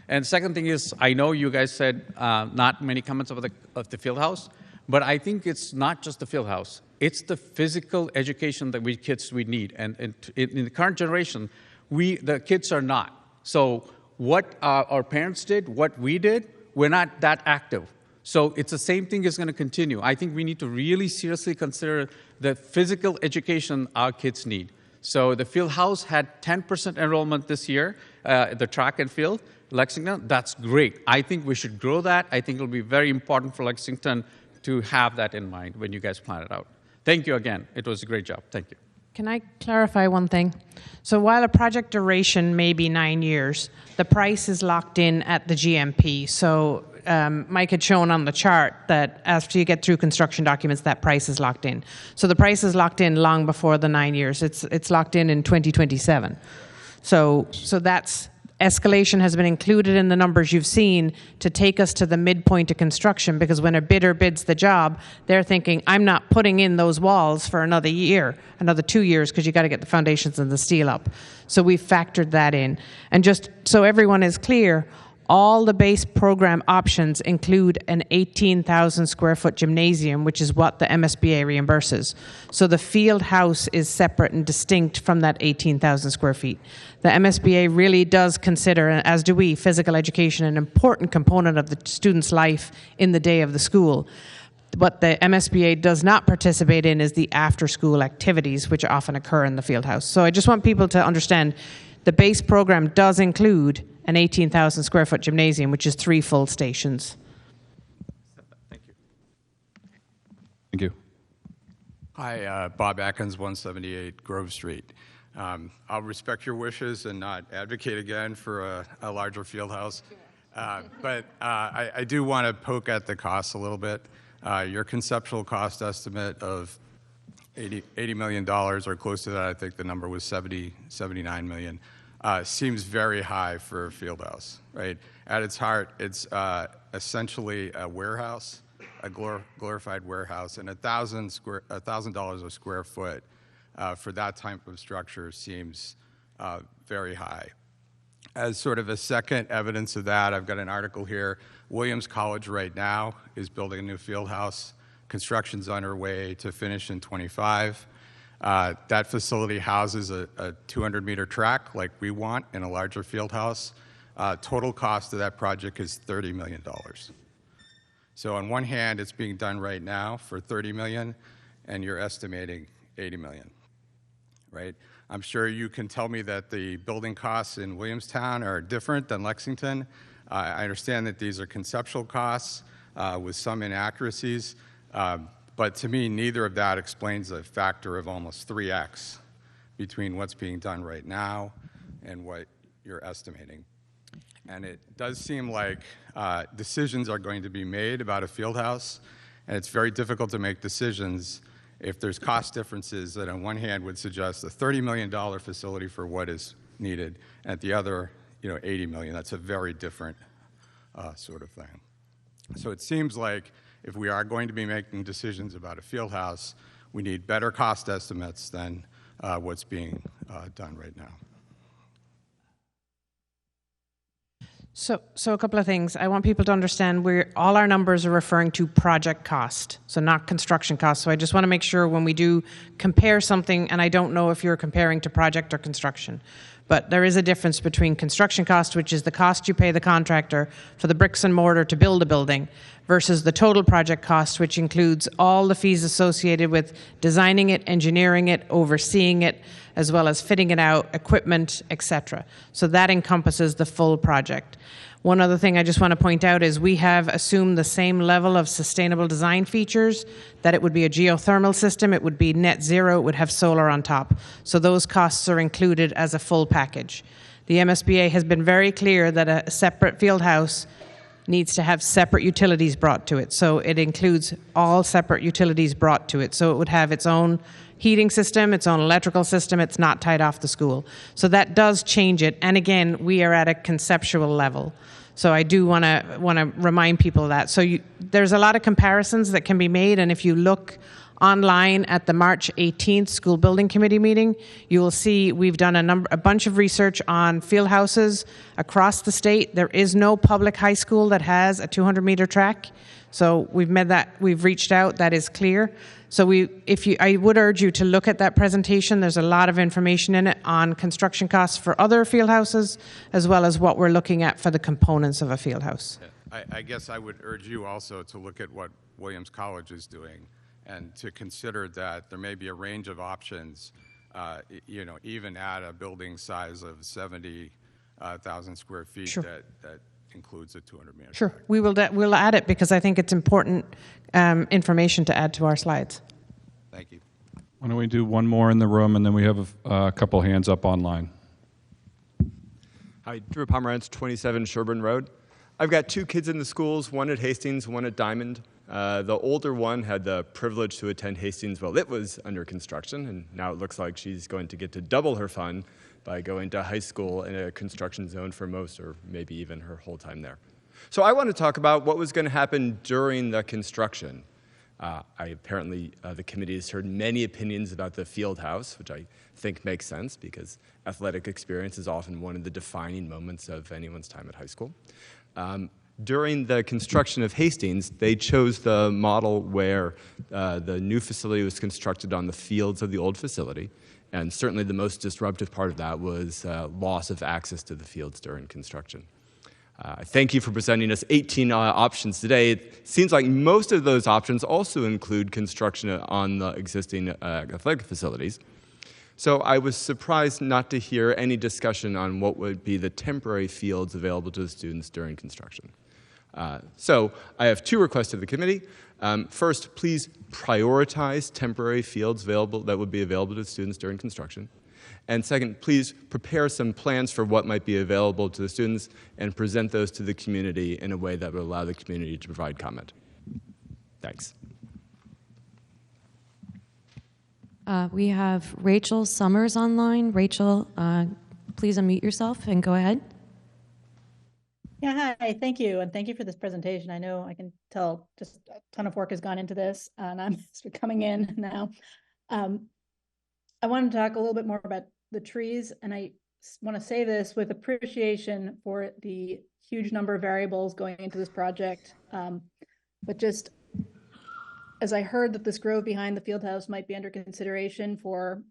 And second thing is, I know you guys said not many comments of the field house, but I think it's not just the field house. It's the physical education that kids need. And in the current generation, the kids are not. So what our parents did, what we did, we're not that active. So it's the same thing is going to continue. I think we need to really seriously consider the physical education our kids need. So the field house had 10% enrollment this year, the track and field. Lexington, that's great. I think we should grow that. I think it'll be very important for Lexington to have that in mind when you guys plan it out. Thank you again. It was a great job. Thank you. Can I clarify one thing? So while a project duration may be 9 years, the price is locked in at the GMP. So Mike had shown on the chart that after you get through construction documents, that price is locked in. So the price is locked in long before the 9 years. It's locked in 2027. So that's escalation has been included in the numbers you've seen to take us to the midpoint of construction, because when a bidder bids the job, they're thinking, I'm not putting in those walls for another year, another 2 years, because you got to get the foundations and the steel up. So we've factored that in. And just so everyone is clear, all the base program options include an 18,000 square foot gymnasium, which is what the MSBA reimburses. So the field house is separate and distinct from that 18,000 square feet. The MSBA really does consider, as do we, physical education an important component of the student's life in the day of the school. What the MSBA does not participate in is the after-school activities, which often occur in the field house. So I just want people to understand the base program does include an 18,000 square foot gymnasium, which is 3 full stations. Thank you. Hi, Bob Atkins, 178 Grove Street. I'll respect your wishes and not advocate again for a larger field house. But I do want to poke at the costs a little bit. Your conceptual cost estimate of $80 million, or close to that, I think the number was 79 million, seems very high for a field house, right? At its heart, it's essentially a warehouse, a glorified warehouse, and $1,000 a square foot for that type of structure seems very high. As sort of a second evidence of that, I've got an article here. Williams College right now is building a new field house. Construction's underway to finish in 25. That facility houses a 200-meter track like we want in a larger field house. Total cost of that project is $30 million. So on one hand, it's being done right now for $30 million, and you're estimating $80 million, right? I'm sure you can tell me that the building costs in Williamstown are different than Lexington. I understand that these are conceptual costs with some inaccuracies, but to me, neither of that explains a factor of almost 3x between what's being done right now and what you're estimating. And it does seem like decisions are going to be made about a field house, and it's very difficult to make decisions if there's cost differences that on one hand would suggest a $30 million facility for what is needed, and at the other, $80 million. That's a very different sort of thing. So it seems like if we are going to be making decisions about a field house, we need better cost estimates than what's being done right now. So a couple of things. I want people to understand all our numbers are referring to project cost, so not construction cost. So I just want to make sure when we do compare something, and I don't know if you're comparing to project or construction, but there is a difference between construction cost, which is the cost you pay the contractor for the bricks and mortar to build a building, versus the total project cost, which includes all the fees associated with designing it, engineering it, overseeing it, as well as fitting it out, equipment, etc. So that encompasses the full project. One other thing I just want to point out is we have assumed the same level of sustainable design features, that it would be a geothermal system, it would be net zero, it would have solar on top. So those costs are included as a full package. The MSBA has been very clear that a separate field house needs to have separate utilities brought to it. So it includes all separate utilities brought to it. So it would have its own heating system, its own electrical system. It's not tied off the school. So that does change it. And again, we are at a conceptual level. So I do want to remind people of that. So there's a lot of comparisons that can be made. And if you look online at the March 18th School Building Committee meeting, you will see we've done a bunch of research on field houses across the state. There is no public high school that has a 200-meter track. So we've reached out, that is clear. So I would urge you to look at that presentation. There's a lot of information in it on construction costs for other field houses, as well as what we're looking at for the components of a field house. I guess I would urge you also to look at what Williams College is doing, and to consider that there may be a range of options, even at a building size of 70,000 square feet. Sure. that includes a 200-meter. Sure, we'll add it because I think it's important information to add to our slides. Thank you. Why don't we do one more in the room, and then we have a couple hands up online. Hi, Drew Pomerantz, 27 Sherburne Road. I've got 2 kids in the schools, one at Hastings, one at Diamond. The older one had the privilege to attend Hastings while it was under construction, and now it looks like she's going to get to double her fun by going to high school in a construction zone for most, or maybe even her whole time there. So I want to talk about what was going to happen during the construction. Apparently, the committee has heard many opinions about the field house, which I think makes sense because athletic experience is often one of the defining moments of anyone's time at high school. During the construction of Hastings, they chose the model where the new facility was constructed on the fields of the old facility, and certainly the most disruptive part of that was loss of access to the fields during construction. Thank you for presenting us 18 options today. It seems like most of those options also include construction on the existing athletic facilities. So I was surprised not to hear any discussion on what would be the temporary fields available to the students during construction. So I have two requests to the committee. First, please prioritize temporary fields that would be available to students during construction. And second, please prepare some plans for what might be available to the students and present those to the community in a way that would allow the community to provide comment. Thanks. We have Rachel Summers online. Rachel, please unmute yourself and go ahead. Yeah, hi, thank you. And thank you for this presentation. I know I can tell just a ton of work has gone into this, and I'm coming in now. I want to talk a little bit more about the trees, and I want to say this with appreciation for the huge number of variables going into this project. But just as I heard that this grove behind the field house might be under consideration for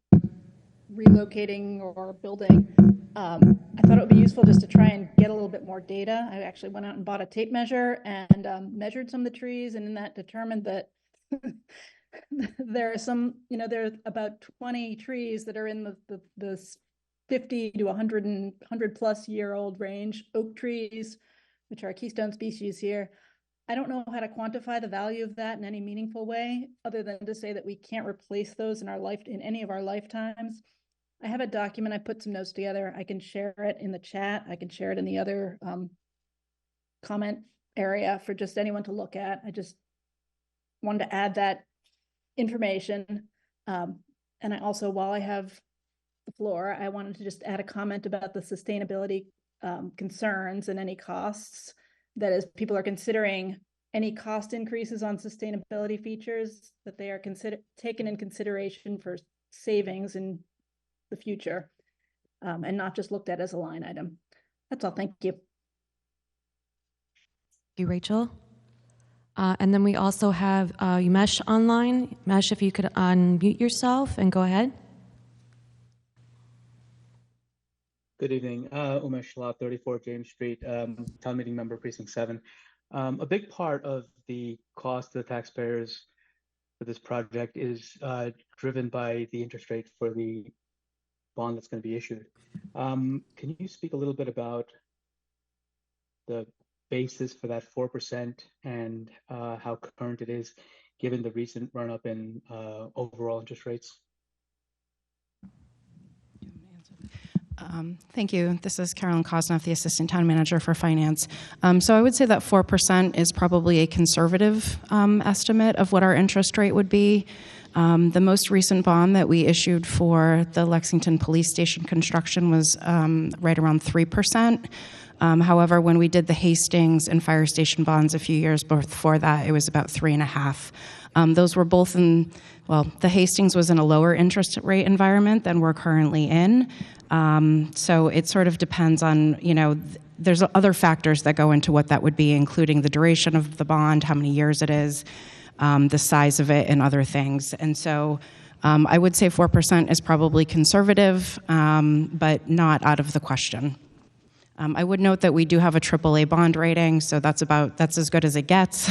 relocating or building, I thought it would be useful just to try and get a little bit more data. I actually went out and bought a tape measure and measured some of the trees, and in that determined that there are some, there are about 20 trees that are in the 50 to 100 plus year old range. Oak trees, which are a keystone species here. I don't know how to quantify the value of that in any meaningful way, other than to say that we can't replace those in any of our lifetimes. I have a document, I put some notes together. I can share it in the chat. I can share it in the other comment area for just anyone to look at. I just wanted to add that information. And I also, while I have the floor, I wanted to just add a comment about the sustainability concerns and any costs. That is, people are considering any cost increases on sustainability features, that they are taken in consideration for savings in the future, and not just looked at as a line item. That's all. Thank you. Thank you, Rachel. And then we also have Umesh online. Umesh, if you could unmute yourself and go ahead. Good evening. Umesh Law, 34 James Street, town meeting member, precinct 7. A big part of the cost to the taxpayers for this project is driven by the interest rate for the bond that's going to be issued. Can you speak a little bit about the basis for that 4% and how current it is, given the recent run-up in overall interest rates? Thank you. This is Carolyn Kosnoff, the Assistant Town Manager for Finance. So I would say that 4% is probably a conservative estimate of what our interest rate would be. The most recent bond that we issued for the Lexington Police Station construction was right around 3%. However, when we did the Hastings and Fire Station bonds a few years before that, it was about 3.5%. Those were both the Hastings was in a lower interest rate environment than we're currently in. So it sort of depends on, there's other factors that go into what that would be, including the duration of the bond, how many years it is, the size of it, and other things. And so I would say 4% is probably conservative, but not out of the question. I would note that we do have a AAA bond rating, so that's as good as it gets.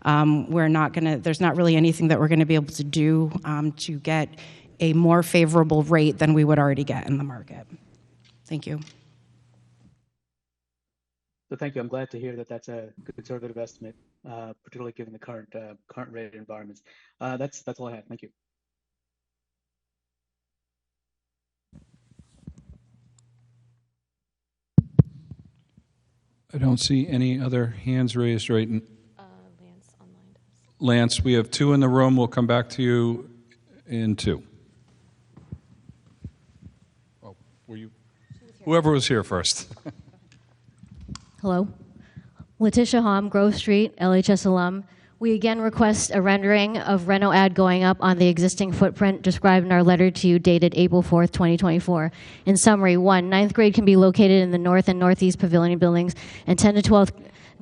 There's not really anything that we're going to be able to do to get a more favorable rate than we would already get in the market. Thank you. So thank you. I'm glad to hear that that's a conservative estimate, particularly given the current rate environments. That's all I have. Thank you. I don't see any other hands raised right now. Lance online. Lance, we have 2 in the room. We'll come back to you in 2. Oh, were you? Whoever was here first. Hello. Letitia Hom, Grove Street, LHS alum. We again request a rendering of Reno ad going up on the existing footprint described in our letter to you dated April 4th, 2024. In summary, 1, 9th grade can be located in the north and northeast pavilion buildings, and 10 to 12th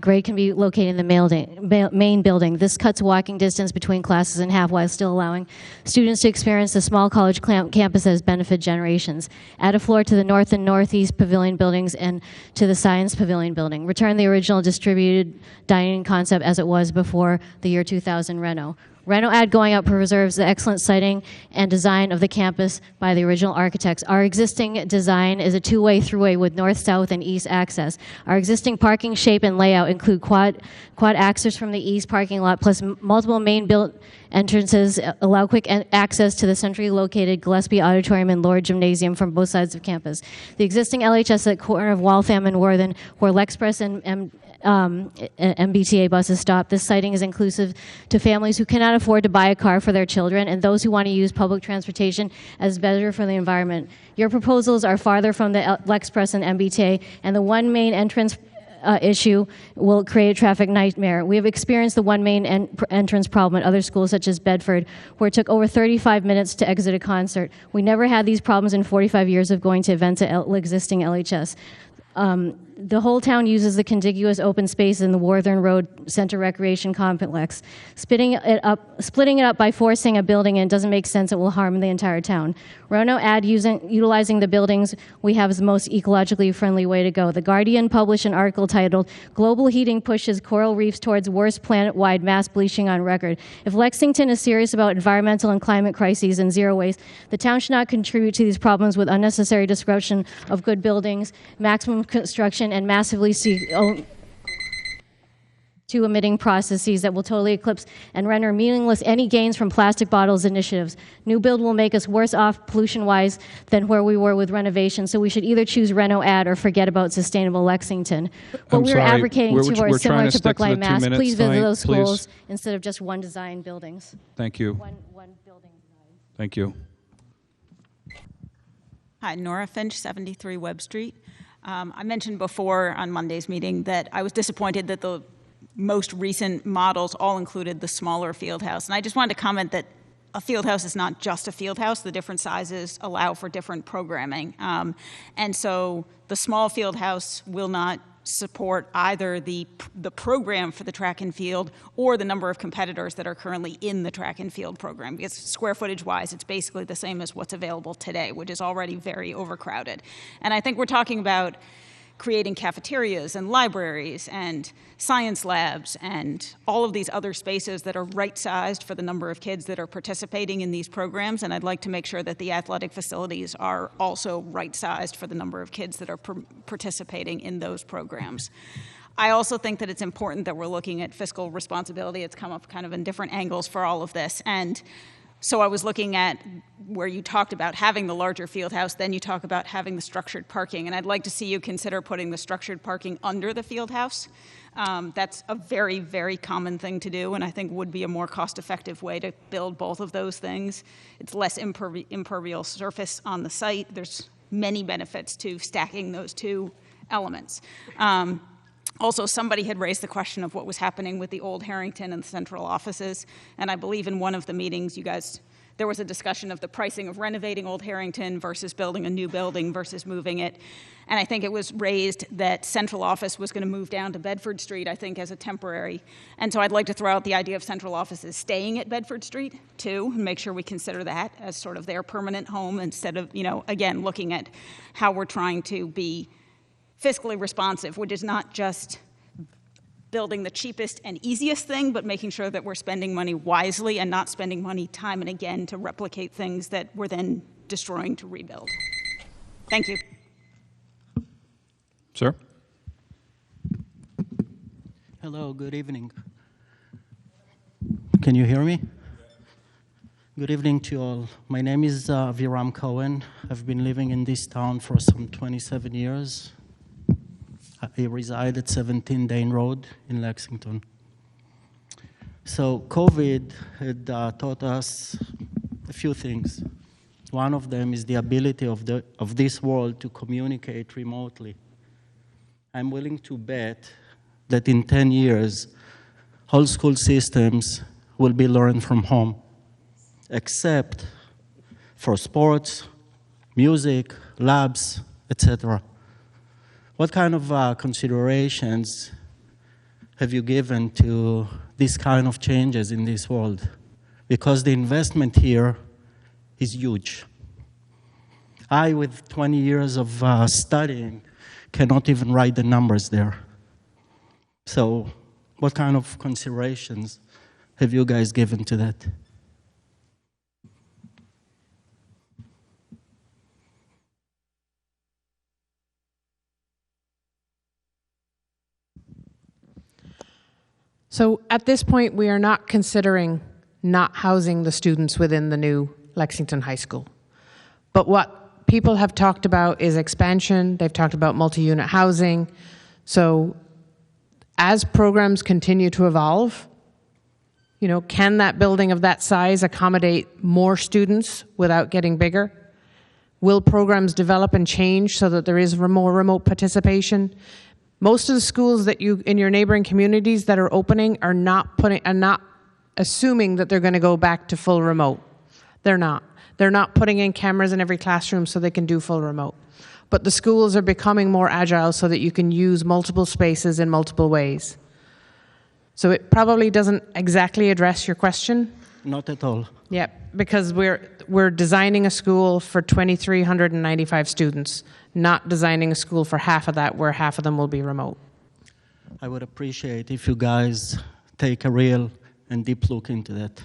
grade can be located in the main building. This cuts walking distance between classes in half while still allowing students to experience the small college campus that has benefited generations. Add a floor to the north and northeast pavilion buildings and to the science pavilion building. Return the original distributed dining concept as it was before the year 2000 reno. Reno Ad going up preserves the excellent siting and design of the campus by the original architects. Our existing design is a two-way throughway with north, south, and east access. Our existing parking shape and layout include quad access from the east parking lot, plus multiple main built entrances allow quick access to the centrally located Gillespie Auditorium and Lord Gymnasium from both sides of campus. The existing LHS at corner of Waltham and Worthen, where Lexpress and MBTA buses stop. This siting is inclusive to families who cannot afford to buy a car for their children and those who want to use public transportation as better for the environment. Your proposals are farther from the Lexpress and MBTA, and the one main entrance issue will create a traffic nightmare. We have experienced the one main entrance problem at other schools such as Bedford, where it took over 35 minutes to exit a concert. We never had these problems in 45 years of going to events at existing LHS. The whole town uses the contiguous open space in the Worthern Road Center Recreation Complex. Splitting it up by forcing a building in doesn't make sense. It will harm the entire town. Reno Ad utilizing the buildings we have is the most ecologically friendly way to go. The Guardian published an article titled, "Global Heating Pushes Coral Reefs Towards Worst Planet-Wide Mass Bleaching on Record." If Lexington is serious about environmental and climate crises and zero waste, the town should not contribute to these problems with unnecessary disruption of good buildings, maximum construction, and massively CO2 emitting processes that will totally eclipse and render meaningless any gains from plastic bottles initiatives. New build will make us worse off pollution-wise than where we were with renovation, so we should either choose Reno Ad or forget about sustainable Lexington. What we're advocating for is similar to Brookline, Mass. Please visit those schools instead of just one design buildings. Thank you. One building design. Thank you. Hi, Nora Finch, 73 Webb Street. I mentioned before on Monday's meeting that I was disappointed that the most recent models all included the smaller field house. And I just wanted to comment that a field house is not just a field house. The different sizes allow for different programming. And so the small field house will not support either the program for the track and field or the number of competitors that are currently in the track and field program, because square footage wise it's basically the same as what's available today, which is already very overcrowded. And I think we're talking about creating cafeterias and libraries and science labs and all of these other spaces that are right-sized for the number of kids that are participating in these programs, and I'd like to make sure that the athletic facilities are also right-sized for the number of kids that are participating in those programs. I also think that it's important that we're looking at fiscal responsibility. It's come up kind of in different angles for all of this, and so I was looking at where you talked about having the larger field house, then you talk about having the structured parking, and I'd like to see you consider putting the structured parking under the field house. That's a very, very common thing to do, and I think would be a more cost-effective way to build both of those things. It's less impervious surface on the site. There's many benefits to stacking those two elements. Also, somebody had raised the question of what was happening with the old Harrington and the central offices, and I believe in one of the meetings there was a discussion of the pricing of renovating old Harrington versus building a new building versus moving it, and I think it was raised that central office was going to move down to Bedford Street, I think, as a temporary, and so I'd like to throw out the idea of central offices staying at Bedford Street, too, and make sure we consider that as sort of their permanent home instead of, again, looking at how we're trying to be fiscally responsive, which is not just building the cheapest and easiest thing, but making sure that we're spending money wisely and not spending money time and again to replicate things that we're then destroying to rebuild. Thank you. Sir? Hello, good evening. Can you hear me? Good evening to all. My name is Viram Cohen. I've been living in this town for some 27 years. I reside at 17 Dane Road in Lexington. So COVID had taught us a few things. One of them is the ability of this world to communicate remotely. I'm willing to bet that in 10 years, all school systems will be learned from home, except for sports, music, labs, etc. What kind of considerations have you given to these kind of changes in this world? Because the investment here is huge. I, with 20 years of studying, cannot even write the numbers there. So what kind of considerations have you guys given to that? So at this point, we are not considering not housing the students within the new Lexington High School. But what people have talked about is expansion. They've talked about multi-unit housing. So as programs continue to evolve, you know, can that building of that size accommodate more students without getting bigger? Will programs develop and change so that there is more remote participation? Most of the schools that you in your neighboring communities that are opening are not assuming that they're going to go back to full remote. They're not. They're not putting in cameras in every classroom so they can do full remote. But the schools are becoming more agile so that you can use multiple spaces in multiple ways. So it probably doesn't exactly address your question. Not at all. Yeah, because we're designing a school for 2,395 students, not designing a school for half of that, where half of them will be remote. I would appreciate if you guys take a real and deep look into that.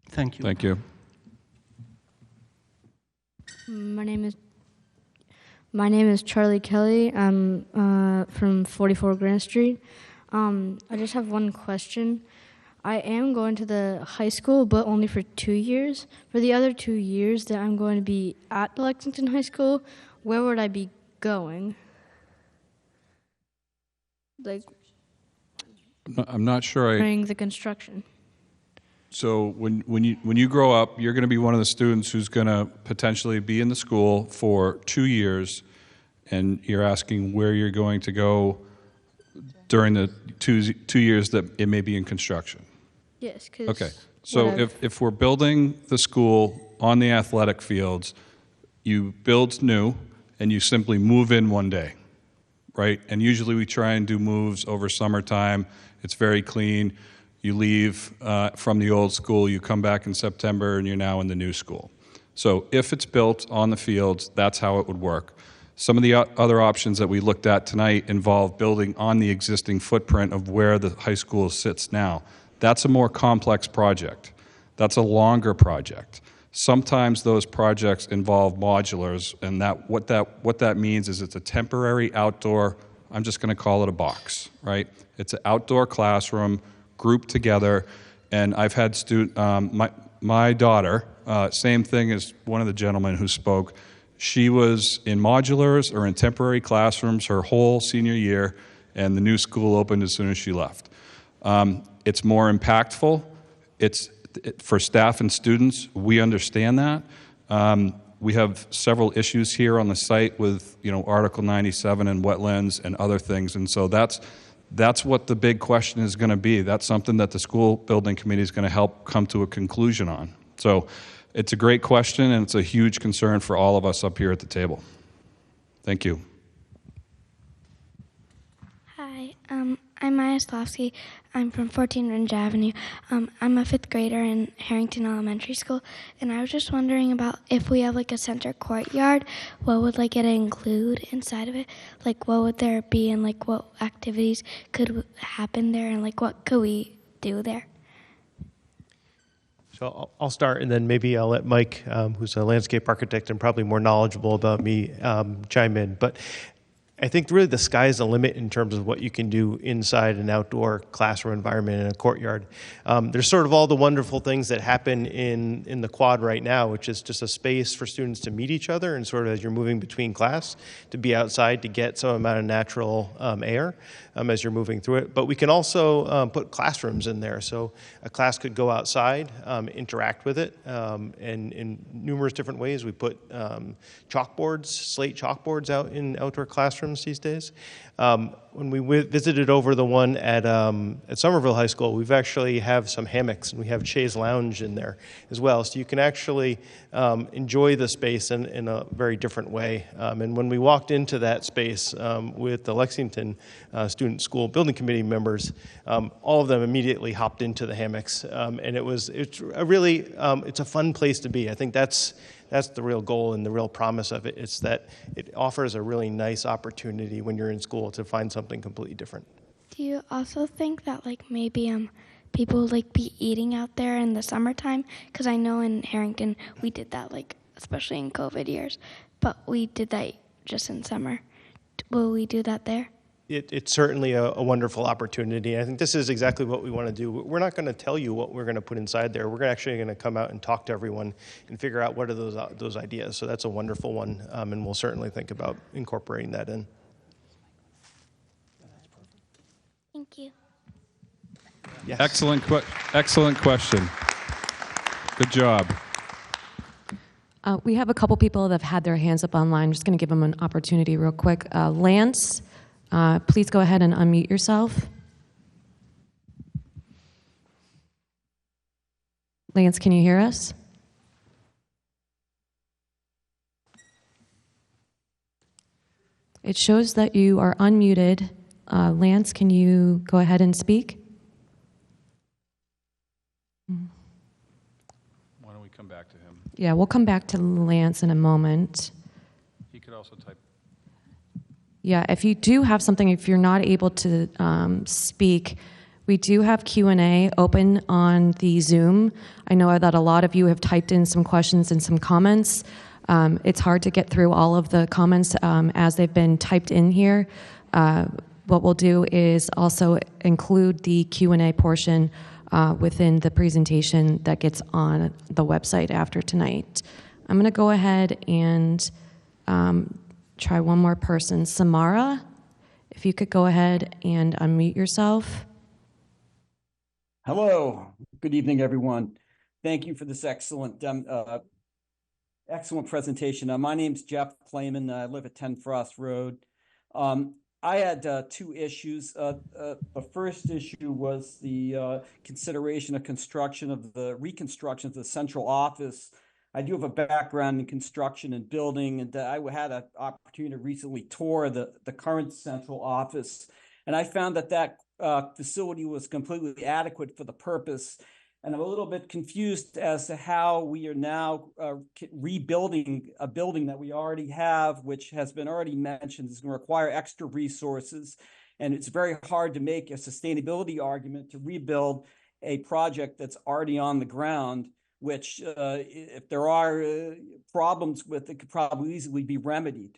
Thank you. Thank you. My name is Charlie Kelly. I'm from 44 Grant Street. I just have one question. I am going to the high school, but only for 2 years. For the other 2 years that I'm going to be at Lexington High School, where would I be going? Like, I'm not sure. during the construction. So when you grow up, you're going to be one of the students who's going to potentially be in the school for 2 years, and you're asking where you're going to go during the two years that it may be in construction. Yes, because... Okay, so if we're building the school on the athletic fields, you build new and you simply move in one day, right? And usually we try and do moves over summertime. It's very clean. You leave from the old school, you come back in September, and you're now in the new school. So if it's built on the fields, that's how it would work. Some of the other options that we looked at tonight involve building on the existing footprint of where the high school sits now. That's a more complex project. That's a longer project. Sometimes those projects involve modulars, and what that means is it's a temporary outdoor, I'm just going to call it a box, right? It's an outdoor classroom grouped together, and I've had my daughter, same thing as one of the gentlemen who spoke. She was in modulars or in temporary classrooms her whole senior year, and the new school opened as soon as she left. It's more impactful. For staff and students, we understand that. We have several issues here on the site with, Article 97 and wetlands and other things, and so that's what the big question is going to be. That's something that the school building committee is going to help come to a conclusion on. So it's a great question, and it's a huge concern for all of us up here at the table. Thank you. Hi, I'm Maya Slavsky. I'm from 14 Ringe Avenue. I'm a 5th grader in Harrington Elementary School, and I was just wondering about if we have like a center courtyard, what would it include inside of it? Like what would there be, and what activities could happen there, and what could we do there? So I'll start, and then maybe I'll let Mike, who's a landscape architect and probably more knowledgeable about me, chime in. But I think really the sky's the limit in terms of what you can do inside an outdoor classroom environment in a courtyard. There's sort of all the wonderful things that happen in the quad right now, which is just a space for students to meet each other and sort of as you're moving between class, to be outside to get some amount of natural air as you're moving through it. But we can also put classrooms in there. So a class could go outside, interact with it, and in numerous different ways. We put chalkboards, slate chalkboards out in outdoor classrooms these days. When we visited over the one at Somerville High School, we've actually have some hammocks, and we have chaise lounge in there as well. So you can actually enjoy the space in a very different way. And when we walked into that space with the Lexington Student School Building Committee members, all of them immediately hopped into the hammocks. And it's a fun place to be. I think that's the real goal and the real promise of it. It's that it offers a really nice opportunity when you're in school to find something completely different. Do you also think that like maybe people like be eating out there in the summertime? Because I know in Harrington we did that, like especially in COVID years, but we did that just in summer. Will we do that there? It's certainly a wonderful opportunity. I think this is exactly what we want to do. We're not going to tell you what we're going to put inside there. We're actually going to come out and talk to everyone and figure out what are those ideas. So that's a wonderful one, and we'll certainly think about incorporating that in. Thank you. Yes. Excellent question. Good job. We have a couple people that have had their hands up online. I'm just going to give them an opportunity real quick. Lance, please go ahead and unmute yourself. Lance, can you hear us? It shows that you are unmuted. Lance, can you go ahead and speak? Why don't we come back to him? Yeah, we'll come back to Lance in a moment. He could also type. Yeah, if you do have something, if you're not able to speak, we do have Q&A open on the Zoom. I know that a lot of you have typed in some questions and some comments. It's hard to get through all of the comments as they've been typed in here. What we'll do is also include the Q&A portion within the presentation that gets on the website after tonight. I'm going to go ahead and try one more person. Samara, if you could go ahead and unmute yourself. Hello. Good evening, everyone. Thank you for this excellent presentation. My name's Jeff Playman. I live at 10 Frost Road. I had two issues. The first issue was the consideration of reconstruction of the central office. I do have a background in construction and building, and I had an opportunity to recently tour the current central office, and I found that facility was completely adequate for the purpose. And I'm a little bit confused as to how we are now rebuilding a building that we already have, which has been already mentioned, is going to require extra resources. And it's very hard to make a sustainability argument to rebuild a project that's already on the ground, which if there are problems with it, could probably easily be remedied.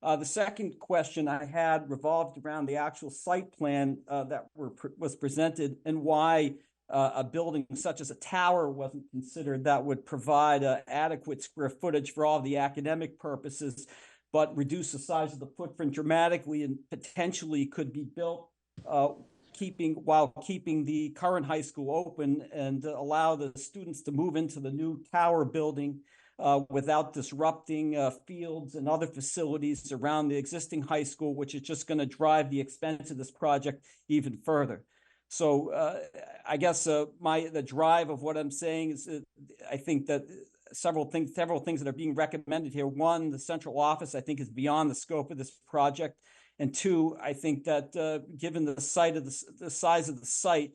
The second question I had revolved around the actual site plan that was presented and why a building such as a tower wasn't considered that would provide adequate square footage for all the academic purposes, but reduce the size of the footprint dramatically and potentially could be built while keeping the current high school open and allow the students to move into the new tower building without disrupting fields and other facilities around the existing high school, which is just going to drive the expense of this project even further. So I guess the drive of what I'm saying is I think that several things that are being recommended here. One, the central office, I think, is beyond the scope of this project. And two, I think that given the size of the site,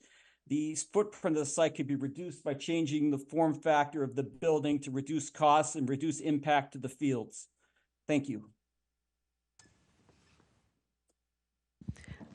the footprint of the site could be reduced by changing the form factor of the building to reduce costs and reduce impact to the fields. Thank you.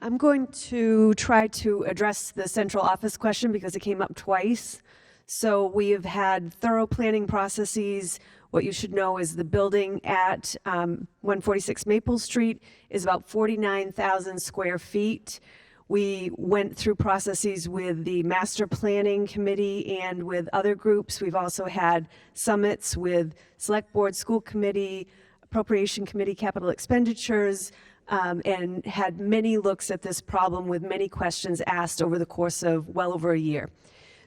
I'm going to try to address the central office question because it came up twice. So we have had thorough planning processes. What you should know is the building at 146 Maple Street is about 49,000 square feet. We went through processes with the master planning committee and with other groups. We've also had summits with select board, school committee, appropriation committee, capital expenditures, and had many looks at this problem with many questions asked over the course of well over a year.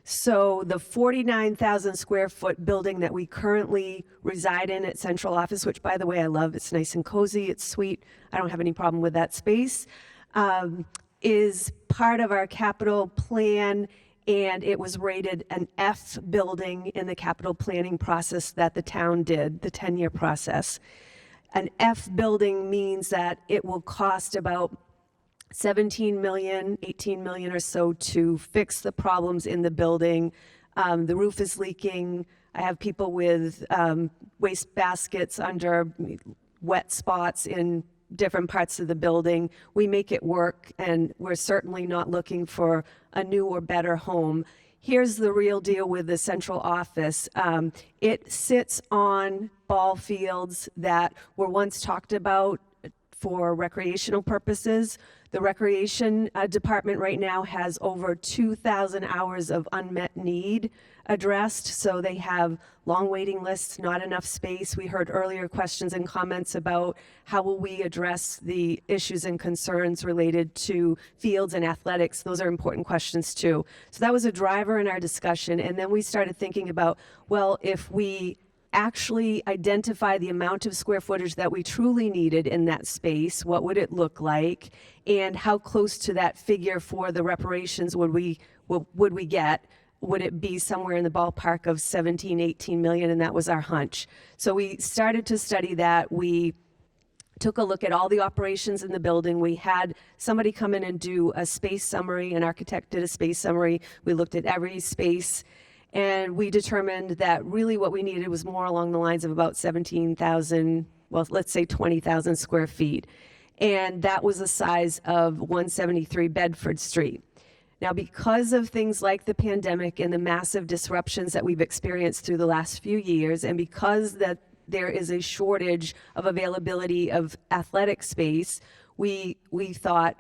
So the 49,000 square foot building that we currently reside in at central office, which by the way, I love, it's nice and cozy, it's sweet, I don't have any problem with that space, is part of our capital plan, and it was rated an F building in the capital planning process that the town did, the 10-year process. An F building means that it will cost about 17 million, 18 million or so to fix the problems in the building. The roof is leaking. I have people with waste baskets under wet spots in different parts of the building. We make it work, and we're certainly not looking for a new or better home. Here's the real deal with the central office. It sits on ball fields that were once talked about for recreational purposes. The recreation department right now has over 2,000 hours of unmet need addressed. So they have long waiting lists, not enough space. We heard earlier questions and comments about how will we address the issues and concerns related to fields and athletics. Those are important questions too. So that was a driver in our discussion. And then we started thinking about, well, if we actually identify the amount of square footage that we truly needed in that space, what would it look like, and how close to that figure for the reparations would we get? Would it be somewhere in the ballpark of 17, 18 million? And that was our hunch. So we started to study that. We took a look at all the operations in the building. We had somebody come in and do a space summary. An architect did a space summary. We looked at every space, and we determined that really what we needed was more along the lines of about 17,000, well, let's say 20,000 square feet. And that was the size of 173 Bedford Street. Now, because of things like the pandemic and the massive disruptions that we've experienced through the last few years, and because that there is a shortage of availability of athletic space, we thought,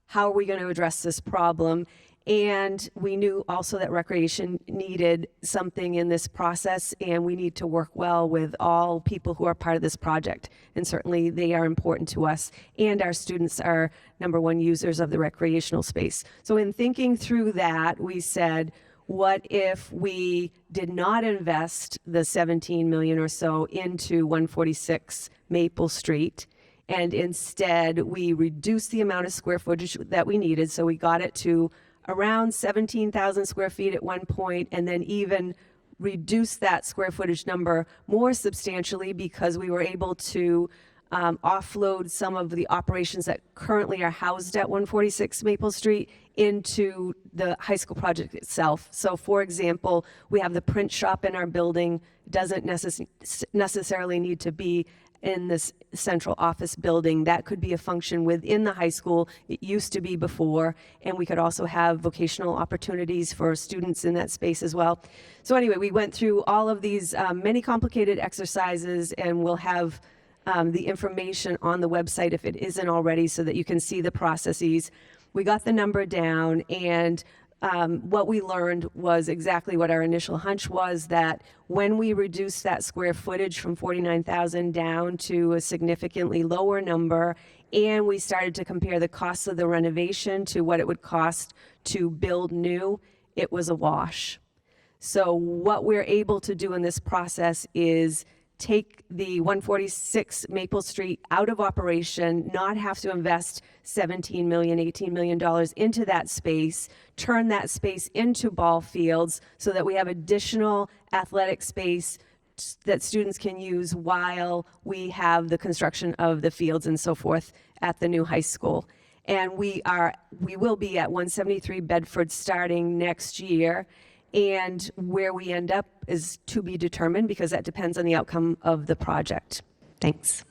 how are we going to address this problem? And we knew also that recreation needed something in this process, and we need to work well with all people who are part of this project. And certainly they are important to us, and our students are #1 users of the recreational space. So in thinking through that, we said, what if we did not invest the 17 million or so into 146 Maple Street, and instead we reduced the amount of square footage that we needed, so we got it to around 17,000 square feet at one point, and then even reduce that square footage number more substantially because we were able to offload some of the operations that currently are housed at 146 Maple Street into the high school project itself. So for example, we have the print shop in our building. It doesn't necessarily need to be in this central office building. That could be a function within the high school. It used to be before, and we could also have vocational opportunities for students in that space as well. So anyway, we went through all of these many complicated exercises, and we'll have the information on the website if it isn't already, so that you can see the processes. We got the number down, and what we learned was exactly what our initial hunch was, that when we reduced that square footage from 49,000 down to a significantly lower number, and we started to compare the costs of the renovation to what it would cost to build new, it was a wash. So what we're able to do in this process is take the 146 Maple Street out of operation, not have to invest $17 million, $18 million into that space, turn that space into ball fields so that we have additional athletic space that students can use while we have the construction of the fields and so forth at the new high school. And we will be at 173 Bedford starting next year. And where we end up is to be determined, because that depends on the outcome of the project. Thanks.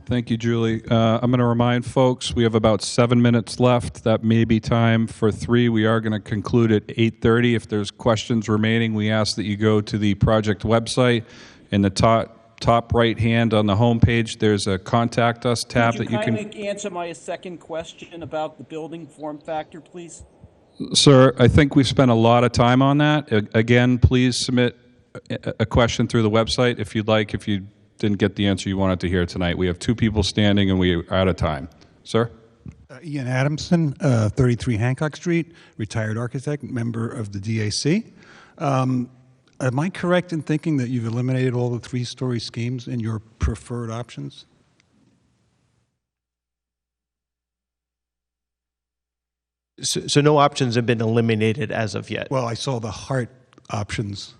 Thank you, Julie. I'm going to remind folks we have about 7 minutes left. That may be time for 3. We are going to conclude at 8:30. If there's questions remaining, we ask that you go to the project website. In the top right hand on the home page, there's a Contact Us tab that you can... Could you answer my second question about the building form factor, please? Sir, I think we've spent a lot of time on that. Again, please submit a question through the website if you'd like. If you didn't get the answer you wanted to hear tonight. We have 2 people standing and we are out of time. Sir? Ian Adamson, 33 Hancock Street, retired architect, member of the DAC. Am I correct in thinking that you've eliminated all the 3-story schemes in your preferred options? So no options have been eliminated as of yet? Well, I saw the heart options,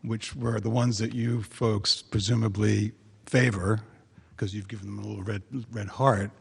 which were the ones that you folks presumably favor, because you've given them a little red heart.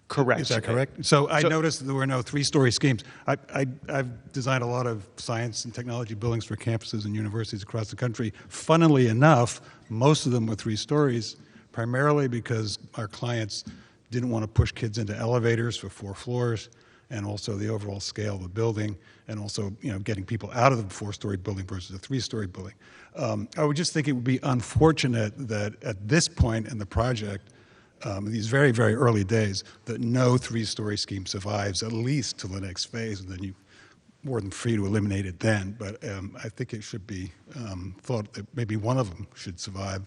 Correct. Is that correct? So I noticed that there were no 3-story schemes. I've designed a lot of science and technology buildings for campuses and universities across the country. Funnily enough, most of them were 3 stories, primarily because our clients didn't want to push kids into elevators for 4 floors, and also the overall scale of the building, and also, you know, getting people out of the 4-story building versus a 3-story building. I would just think it would be unfortunate that at this point in the project, these very, very early days, that no 3-story scheme survives, at least till the next phase, and then you more than free to eliminate it then. But I think it should be thought that maybe one of them should survive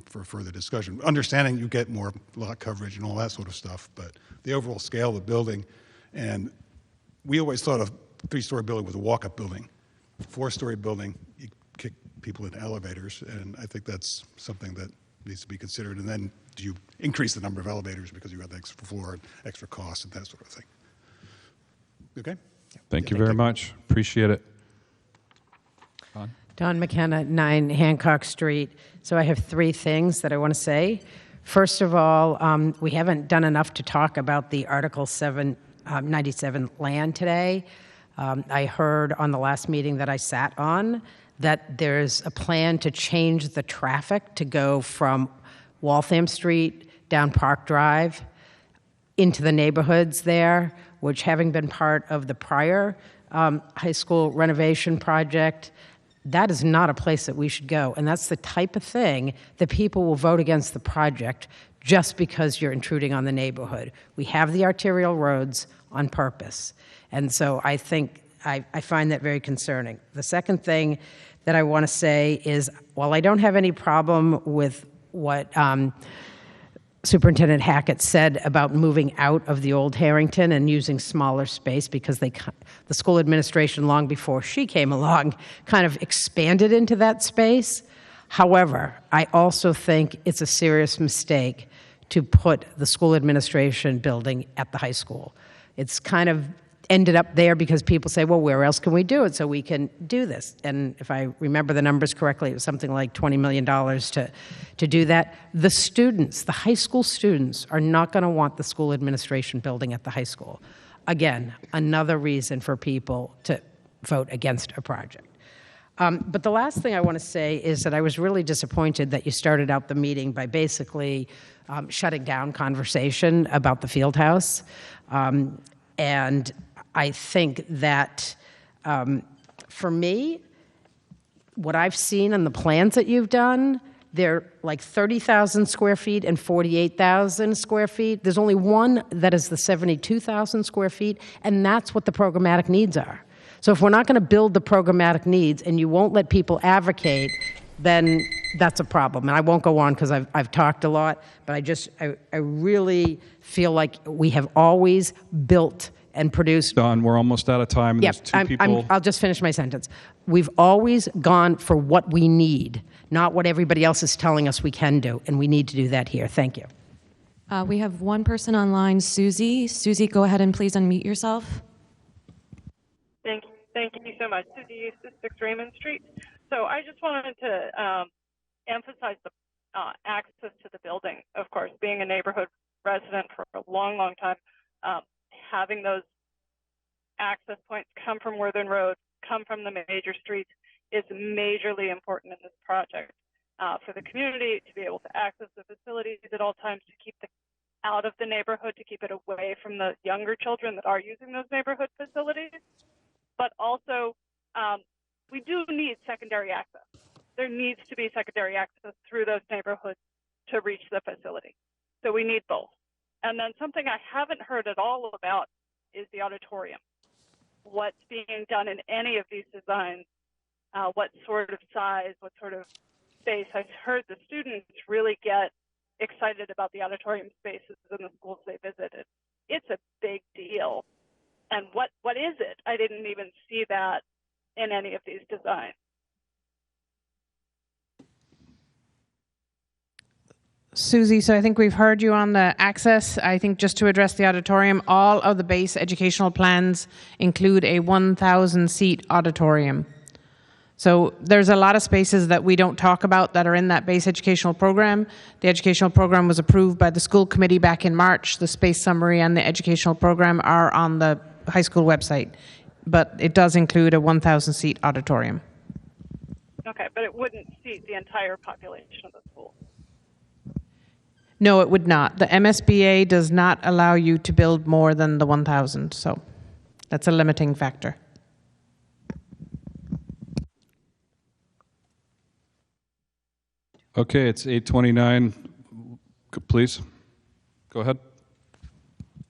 for further discussion. Understanding you get more lot coverage and all that sort of stuff, but the overall scale of the building, and we always thought of 3-story building was a walk-up building. 4-story building, you kick people in elevators, and I think that's something that needs to be considered. And then do you increase the number of elevators because you got the extra floor and extra cost and that sort of thing? Okay? Thank you very much. Appreciate it. Don McKenna, 9 Hancock Street. So I have 3 things that I want to say. First of all, we haven't done enough to talk about the Article 97 land today. I heard on the last meeting that I sat on that there's a plan to change the traffic to go from Waltham Street down Park Drive into the neighborhoods there, which, having been part of the prior high school renovation project, that is not a place that we should go. And that's the type of thing that people will vote against the project just because you're intruding on the neighborhood. We have the arterial roads on purpose. And so I think I find that very concerning. The second thing that I want to say is, while I don't have any problem with what Superintendent Hackett said about moving out of the old Harrington and using smaller space, because the school administration, long before she came along, kind of expanded into that space. However, I also think it's a serious mistake to put the school administration building at the high school. It's kind of ended up there because people say, well, where else can we do it so we can do this? And if I remember the numbers correctly, it was something like $20 million to do that. The students, the high school students, are not going to want the school administration building at the high school. Again, another reason for people to vote against a project. But the last thing I want to say is that I was really disappointed that you started out the meeting by basically shutting down conversation about the field house. And I think that, for me, what I've seen in the plans that you've done, they're like 30,000 square feet and 48,000 square feet. There's only one that is the 72,000 square feet, and that's what the programmatic needs are. So if we're not going to build the programmatic needs and you won't let people advocate, then that's a problem. And I won't go on because I've talked a lot, but I really feel like we have always built and produced. Don, we're almost out of time. And Yep, there's 2 people. I'll just finish my sentence. We've always gone for what we need, not what everybody else is telling us we can do, and we need to do that here. Thank you. We have one person online, Susie. Susie, go ahead and please unmute yourself. Thank you so much. Susie Eustace, 6 Raymond Street. So I just wanted to emphasize the access to the building. Of course, being a neighborhood resident for a long, long time, having those access points come from Worthing Road, come from the major streets, is majorly important in this project for the community to be able to access the facilities at all times, to keep out of the neighborhood, to keep it away from the younger children that are using those neighborhood facilities. But also, we do need secondary access. There needs to be secondary access through those neighborhoods to reach the facility. So we need both. And then something I haven't heard at all about is the auditorium. What's being done in any of these designs, what sort of size, what sort of space. I've heard the students really get excited about the auditorium spaces in the schools they visited. It's a big deal. And what is it? I didn't even see that in any of these designs. Susie, so I think we've heard you on the access. I think just to address the auditorium, all of the base educational plans include a 1,000-seat auditorium. So there's a lot of spaces that we don't talk about that are in that base educational program. The educational program was approved by the school committee back in March. The space summary and the educational program are on the high school website, but it does include a 1,000-seat auditorium. Okay, but it wouldn't seat the entire population of the school. No, it would not. The MSBA does not allow you to build more than the 1,000, so that's a limiting factor. Okay, it's 8:29. Please, go ahead.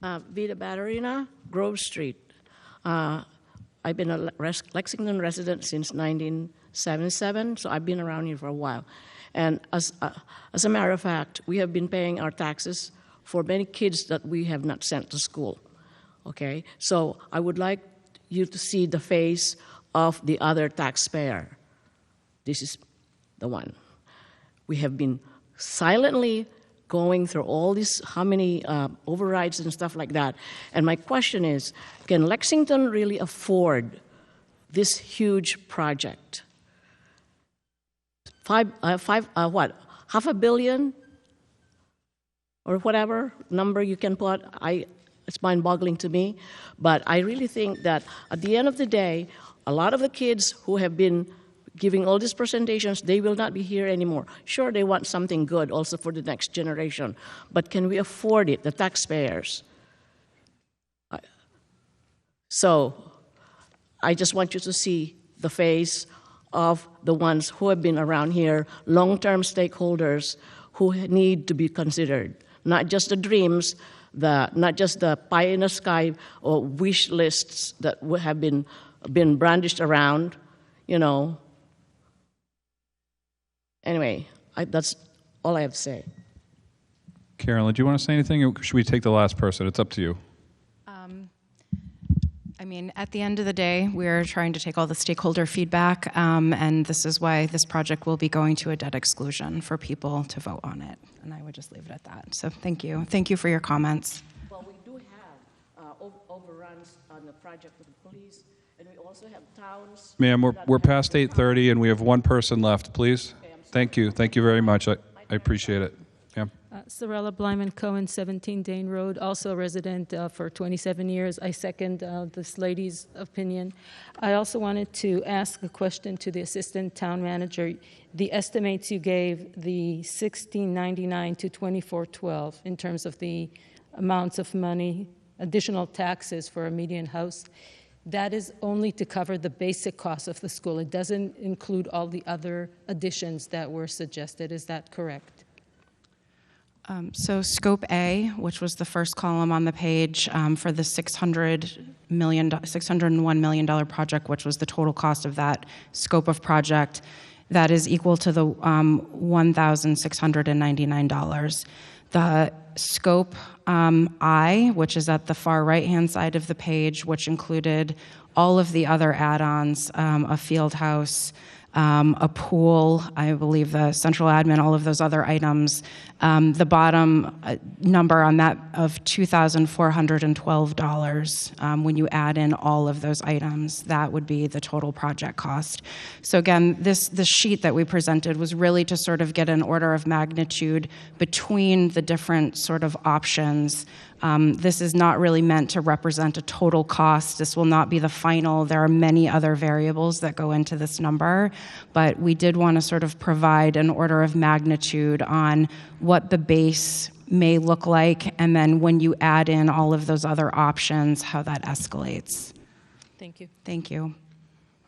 Vida Batterina, Grove Street. I've been a Lexington resident since 1977, so I've been around here for a while. And as a matter of fact, we have been paying our taxes for many kids that we have not sent to school. Okay, so I would like you to see the face of the other taxpayer. This is the one. We have been silently going through all these, how many overrides and stuff like that. And my question is, can Lexington really afford this huge project? Half a billion? Or whatever number you can put, it's mind-boggling to me. But I really think that at the end of the day, a lot of the kids who have been giving all these presentations, they will not be here anymore. Sure, they want something good also for the next generation, but can we afford it, the taxpayers? So I just want you to see the face of the ones who have been around here, long-term stakeholders who need to be considered, not just the dreams, not just the pie in the sky or wish lists that have been brandished around, you know. Anyway, that's all I have to say. Carolyn, do you want to say anything, or should we take the last person? It's up to you. I mean, at the end of the day, we're trying to take all the stakeholder feedback, and this is why this project will be going to a debt exclusion for people to vote on it. And I would just leave it at that. So thank you. Thank you for your comments. Well, we do have overruns on the project with the police, and we also have towns. Ma'am, we're past 8:30, and we have one person left, please. Thank you. Thank you very much. I appreciate it. Yeah. Sorella Blyman Cohen, 17 Dane Road, also a resident for 27 years. I second this lady's opinion. I also wanted to ask a question to the assistant town manager. The estimates you gave, the $16.99 to $24.12 in terms of the amounts of money, additional taxes for a median house, that is only to cover the basic cost of the school. It doesn't include all the other additions that were suggested. Is that correct? So Scope A, which was the first column on the page for the $601 million project, which was the total cost of that scope of project, that is equal to the $1,699. The scope I, which is at the far right-hand side of the page, which included all of the other add-ons, a field house, a pool, I believe the central admin, all of those other items. The bottom number on that of $2,412, when you add in all of those items, that would be the total project cost. So again, this sheet that we presented was really to sort of get an order of magnitude between the different sort of options. This is not really meant to represent a total cost. This will not be the final. There are many other variables that go into this number, but we did want to sort of provide an order of magnitude on what the base may look like, and then when you add in all of those other options, how that escalates. Thank you. Thank you.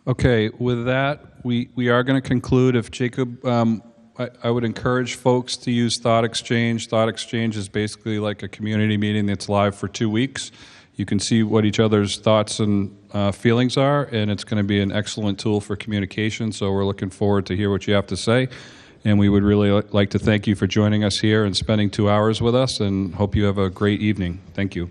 Okay, with that, we are going to conclude. If Jacob, I would encourage folks to use Thought Exchange. Thought Exchange is basically like a community meeting that's live for 2 weeks. You can see what each other's thoughts and feelings are, and it's going to be an excellent tool for communication, so we're looking forward to hear what you have to say. And we would really like to thank you for joining us here and spending 2 hours with us, and hope you have a great evening. Thank you.